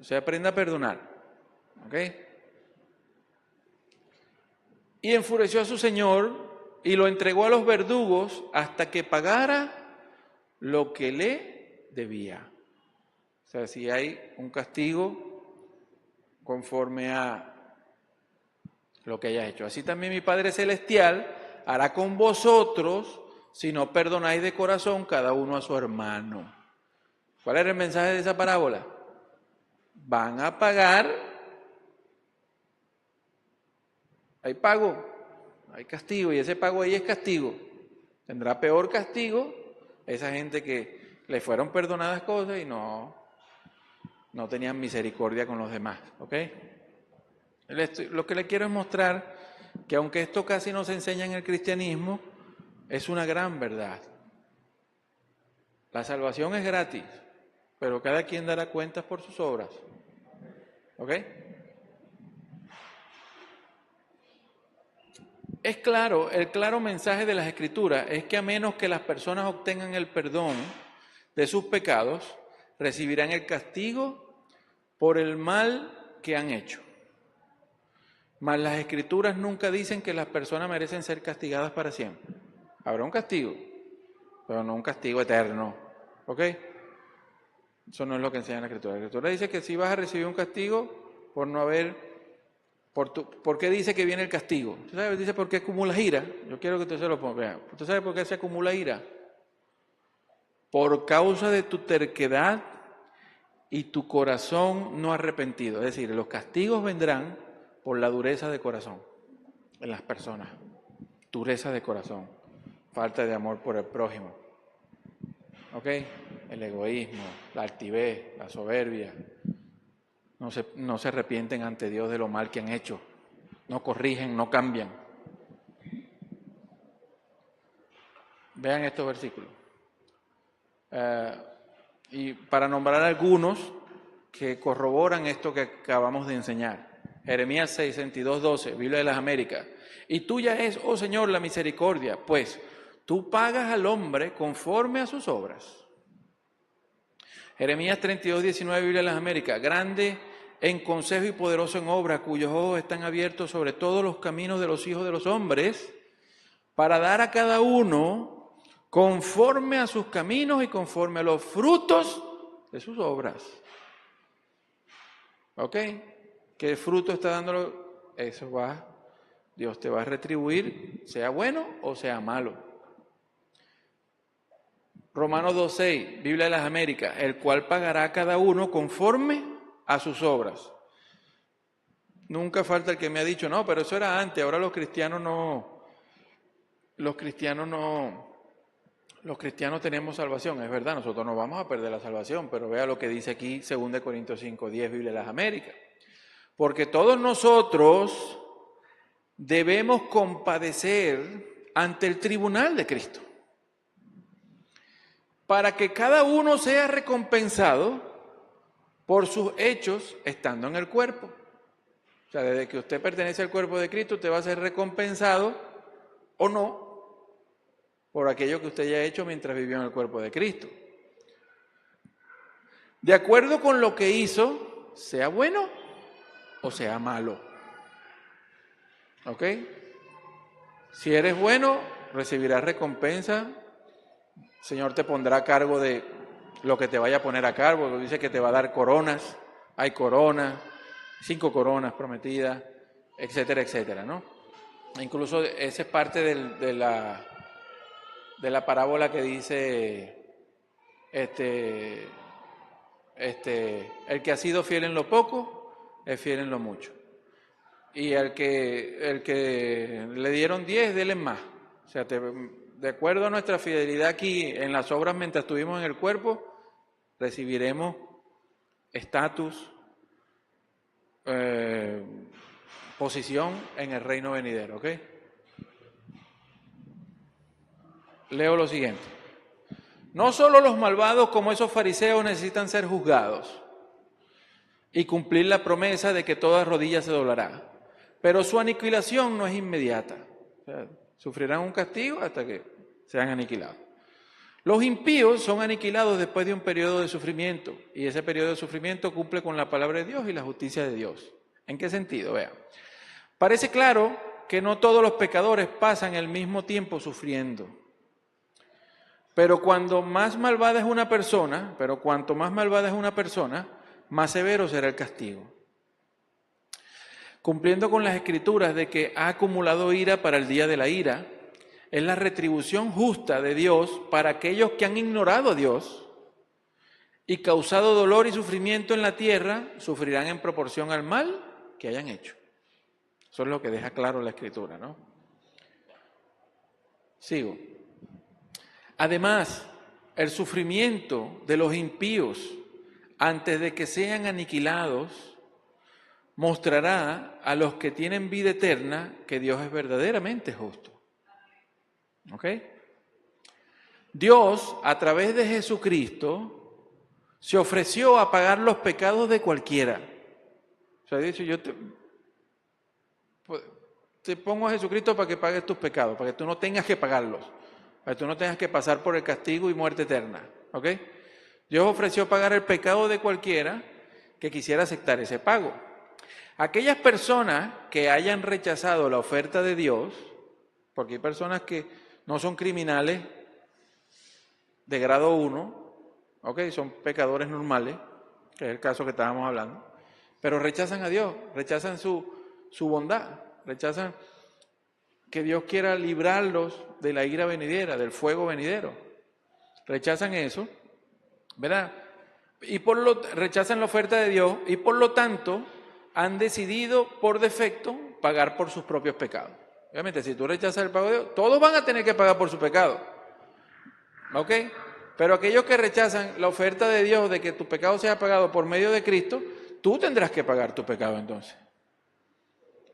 A: O sea, aprenda a perdonar. ¿Ok? Y enfureció a su señor y lo entregó a los verdugos hasta que pagara lo que le debía. O sea, si hay un castigo conforme a lo que hayas hecho. Así también mi Padre Celestial hará con vosotros si no perdonáis de corazón cada uno a su hermano. ¿Cuál era el mensaje de esa parábola? Van a pagar, hay pago, hay castigo, y ese pago ahí es castigo. Tendrá peor castigo esa gente que le fueron perdonadas cosas y no tenían misericordia con los demás, ¿ok? Lo que le quiero es mostrar que aunque esto casi no se enseña en el cristianismo, es una gran verdad. La salvación es gratis, pero cada quien dará cuentas por sus obras, ¿ok? Es claro, el claro mensaje de las Escrituras es que a menos que las personas obtengan el perdón de sus pecados, recibirán el castigo por el mal que han hecho. Mas las Escrituras nunca dicen que las personas merecen ser castigadas para siempre. Habrá un castigo, pero no un castigo eterno. ¿Ok? Eso no es lo que enseña la Escritura. La Escritura dice que si vas a recibir un castigo por no haber... ¿Por qué dice que viene el castigo? ¿Usted sabe? Dice por qué acumulas ira. Yo quiero que usted se lo ponga. ¿Usted sabe por qué se acumula ira? Por causa de tu terquedad y tu corazón no arrepentido. Es decir, los castigos vendrán por la dureza de corazón en las personas. Dureza de corazón. Falta de amor por el prójimo. ¿Ok? El egoísmo, la altivez, la soberbia. No se arrepienten ante Dios de lo mal que han hecho. No corrigen, no cambian. Vean estos versículos. Y para nombrar algunos que corroboran esto que acabamos de enseñar. Jeremías 6, 22, 12, Biblia de las Américas. Y tuya es, oh Señor, la misericordia, pues tú pagas al hombre conforme a sus obras. Jeremías 32, 19, Biblia de las Américas. Grande en consejo y poderoso en obra, cuyos ojos están abiertos sobre todos los caminos de los hijos de los hombres, para dar a cada uno conforme a sus caminos y conforme a los frutos de sus obras. ¿Ok? ¿Qué fruto está dándolo? Eso va, Dios te va a retribuir, sea bueno o sea malo. Romanos 2:6, Biblia de las Américas, el cual pagará a cada uno conforme a sus obras. Nunca falta el que me ha dicho, no, pero eso era antes, ahora los cristianos tenemos salvación. Es verdad, nosotros no vamos a perder la salvación, pero vea lo que dice aquí 2 Corintios 5:10, Biblia de las Américas. Porque todos nosotros debemos compadecer ante el tribunal de Cristo, para que cada uno sea recompensado por sus hechos estando en el cuerpo. O sea, desde que usted pertenece al cuerpo de Cristo, usted va a ser recompensado o no por aquello que usted haya hecho mientras vivió en el cuerpo de Cristo. De acuerdo con lo que hizo, sea bueno o sea malo. ¿Ok? Si eres bueno, recibirás recompensa. El Señor te pondrá a cargo de lo que te vaya a poner a cargo. Dice que te va a dar coronas. Hay coronas, 5 coronas prometidas, etcétera, etcétera, ¿no? Incluso esa es parte de la parábola que dice el que ha sido fiel en lo poco, es fiel en lo mucho. Y el que le dieron 10, denle más. O sea, de acuerdo a nuestra fidelidad aquí en las obras mientras estuvimos en el cuerpo, recibiremos estatus, posición en el reino venidero, ¿ok? Leo lo siguiente. No solo los malvados como esos fariseos necesitan ser juzgados y cumplir la promesa de que toda rodilla se doblará, pero su aniquilación no es inmediata. O sea, sufrirán un castigo hasta que sean aniquilados. Los impíos son aniquilados después de un periodo de sufrimiento, y ese periodo de sufrimiento cumple con la palabra de Dios y la justicia de Dios. ¿En qué sentido? Vean. Parece claro que no todos los pecadores pasan el mismo tiempo sufriendo. Pero cuanto más malvada es una persona, más severo será el castigo. Cumpliendo con las escrituras de que ha acumulado ira para el día de la ira, es la retribución justa de Dios para aquellos que han ignorado a Dios y causado dolor y sufrimiento en la tierra, sufrirán en proporción al mal que hayan hecho. Eso es lo que deja claro la escritura, ¿no? Sigo. Además, el sufrimiento de los impíos antes de que sean aniquilados mostrará a los que tienen vida eterna que Dios es verdaderamente justo. ¿Ok? Dios, a través de Jesucristo, se ofreció a pagar los pecados de cualquiera. O sea, dice, yo te pongo a Jesucristo para que pagues tus pecados, para que tú no tengas que pagarlos, para que tú no tengas que pasar por el castigo y muerte eterna. ¿Ok? Dios ofreció pagar el pecado de cualquiera que quisiera aceptar ese pago. Aquellas personas que hayan rechazado la oferta de Dios, porque hay personas que no son criminales de grado 1, ¿ok? Son pecadores normales, que es el caso que estábamos hablando, pero rechazan a Dios, rechazan su bondad, rechazan que Dios quiera librarlos de la ira venidera, del fuego venidero. Rechazan eso, ¿verdad? Y rechazan la oferta de Dios y por lo tanto han decidido por defecto pagar por sus propios pecados. Obviamente, si tú rechazas el pago de Dios, todos van a tener que pagar por su pecado. ¿Ok? Pero aquellos que rechazan la oferta de Dios de que tu pecado sea pagado por medio de Cristo, tú tendrás que pagar tu pecado entonces.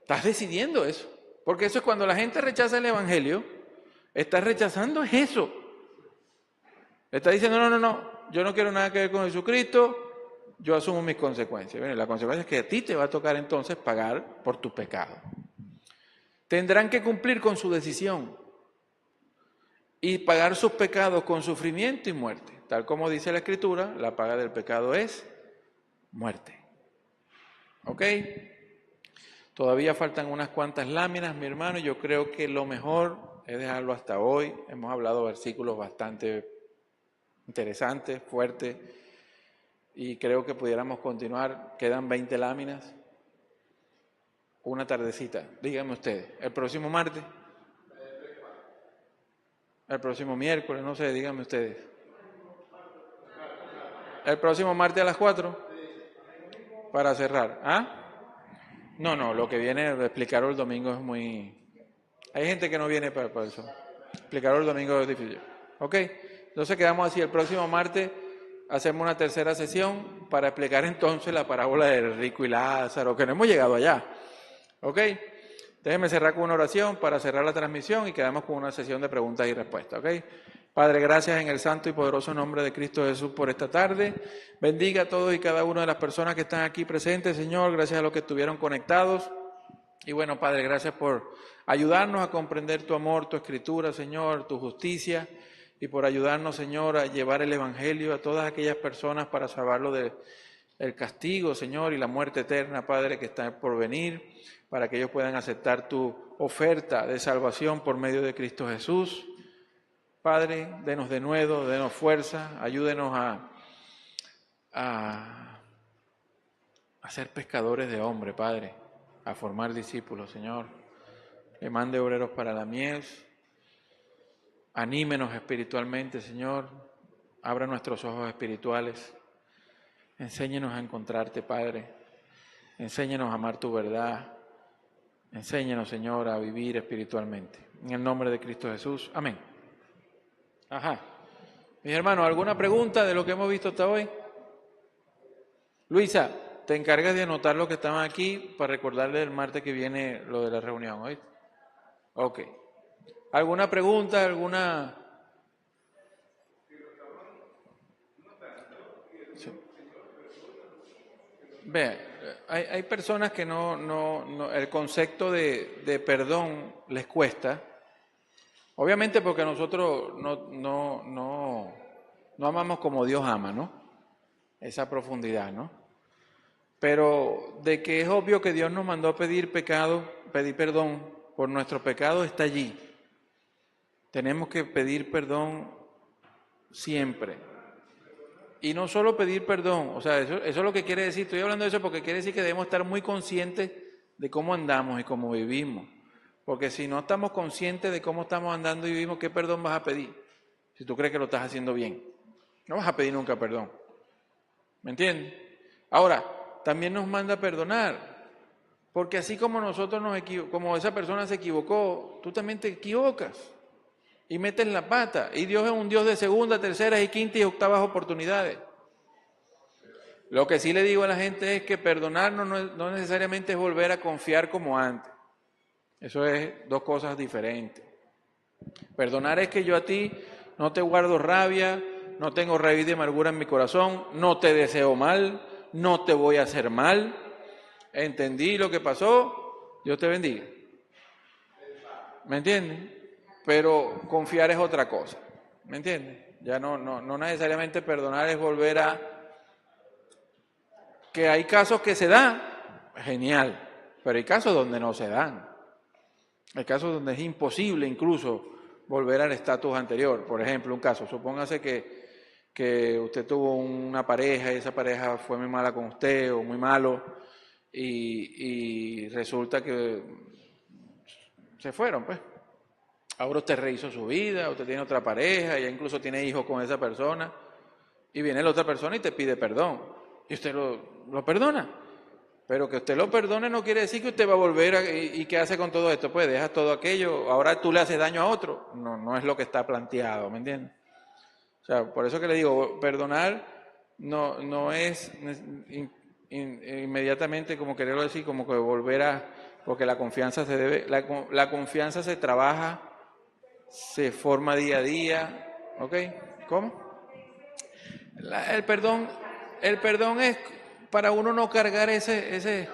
A: Estás decidiendo eso. Porque eso es cuando la gente rechaza el Evangelio, está rechazando eso. Está diciendo, no, yo no quiero nada que ver con Jesucristo, yo asumo mis consecuencias. Bueno, la consecuencia es que a ti te va a tocar entonces pagar por tu pecado. Tendrán que cumplir con su decisión y pagar sus pecados con sufrimiento y muerte. Tal como dice la Escritura, la paga del pecado es muerte. ¿Ok? Todavía faltan unas cuantas láminas, mi hermano, y yo creo que lo mejor es dejarlo hasta hoy. Hemos hablado versículos bastante interesantes, fuertes, y creo que pudiéramos continuar. Quedan 20 láminas. Una tardecita, díganme ustedes, ¿el próximo martes? ¿El próximo miércoles? No sé, díganme ustedes. ¿El próximo martes a las 4? Para cerrar. ¿Ah? No, lo que viene a explicarlo el domingo es muy... Hay gente que no viene para eso. Explicarlo el domingo es difícil. ¿Ok? Entonces quedamos así. El próximo martes hacemos una tercera sesión para explicar entonces la parábola del rico y Lázaro, que no hemos llegado allá. ¿Ok? Déjenme cerrar con una oración para cerrar la transmisión y quedamos con una sesión de preguntas y respuestas, ¿ok? Padre, gracias en el santo y poderoso nombre de Cristo Jesús por esta tarde. Bendiga a todos y cada una de las personas que están aquí presentes, Señor. Gracias a los que estuvieron conectados. Y bueno, Padre, gracias por ayudarnos a comprender tu amor, tu escritura, Señor, tu justicia, y por ayudarnos, Señor, a llevar el Evangelio a todas aquellas personas para salvarlo del castigo, Señor, y la muerte eterna, Padre, que está por venir, para que ellos puedan aceptar tu oferta de salvación por medio de Cristo Jesús. Padre, denos de nuevo, denos fuerza, ayúdenos a ser pescadores de hombre, Padre, a formar discípulos, Señor. Que mande obreros para la mies. Anímenos espiritualmente, Señor. Abra nuestros ojos espirituales. Enséñenos a encontrarte, Padre. Enséñenos a amar tu verdad. Enséñenos, Señor, a vivir espiritualmente. En el nombre de Cristo Jesús. Amén. Ajá. Mis hermanos, ¿alguna pregunta de lo que hemos visto hasta hoy? Luisa, te encargas de anotar lo que estaban aquí para recordarle el martes que viene lo de la reunión, ¿oíste? Ok. ¿Alguna pregunta? ¿Alguna...? Sí. Ve, hay personas que no, el concepto de perdón les cuesta. Obviamente porque nosotros no amamos como Dios ama, ¿no? Esa profundidad, ¿no? Pero de que es obvio que Dios nos mandó a pedir perdón por nuestro pecado está allí. Tenemos que pedir perdón siempre. Y no solo pedir perdón, o sea, eso es lo que quiere decir, estoy hablando de eso porque quiere decir que debemos estar muy conscientes de cómo andamos y cómo vivimos. Porque si no estamos conscientes de cómo estamos andando y vivimos, ¿qué perdón vas a pedir? Si tú crees que lo estás haciendo bien. No vas a pedir nunca perdón. ¿Me entiendes? Ahora, también nos manda a perdonar. Porque así como nosotros como esa persona se equivocó, tú también te equivocas. Y metes la pata. Y Dios es un Dios de segunda, terceras y quintas y octavas oportunidades. Lo que sí le digo a la gente es que perdonarnos no necesariamente es volver a confiar como antes. Eso es dos cosas diferentes. Perdonar es que yo a ti no te guardo rabia, no tengo raíz de amargura en mi corazón, no te deseo mal, no te voy a hacer mal. Entendí lo que pasó, Dios te bendiga. ¿Me entiendes? Pero confiar es otra cosa. ¿Me entiendes? Ya no necesariamente perdonar es volver a... Que hay casos que se dan, genial, pero hay casos donde no se dan. Hay casos donde es imposible incluso volver al estatus anterior. Por ejemplo, un caso, supóngase que usted tuvo una pareja y esa pareja fue muy mala con usted o muy malo y resulta que se fueron, pues. Ahora usted rehizo su vida, usted tiene otra pareja, ya incluso tiene hijos con esa persona, y viene la otra persona y te pide perdón, y usted lo perdona. Pero que usted lo perdone no quiere decir que usted va a volver y ¿qué hace con todo esto? Pues deja todo aquello, ahora tú le haces daño a otro. No es lo que está planteado, ¿me entiende? O sea, por eso que le digo, perdonar no es inmediatamente como quererlo decir, como que volver a... Porque la confianza se debe... La confianza se trabaja, se forma día a día, ¿ok? ¿Cómo? El perdón es para uno no cargar ese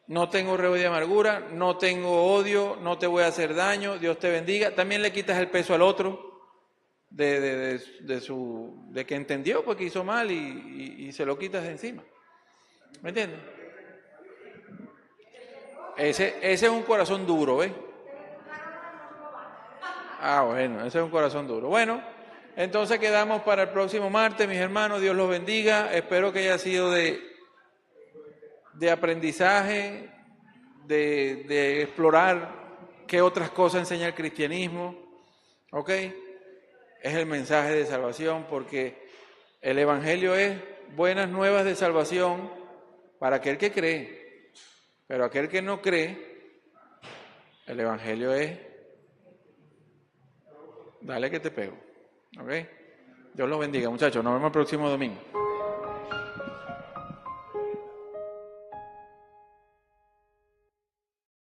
A: no tengo rehuso de amargura, no tengo odio, no te voy a hacer daño, Dios te bendiga. También le quitas el peso al otro de que entendió porque hizo mal y se lo quitas de encima. ¿Me entiendes? Ese es un corazón duro, ¿ves? Ah, bueno, ese es un corazón duro. Bueno, entonces quedamos para el próximo martes, mis hermanos. Dios los bendiga. Espero que haya sido de aprendizaje, de explorar qué otras cosas enseña el cristianismo. ¿Ok? Es el mensaje de salvación porque el Evangelio es buenas nuevas de salvación para aquel que cree. Pero aquel que no cree, el Evangelio es dale que te pego. ¿Ok? Dios los bendiga, muchachos. Nos vemos el próximo domingo.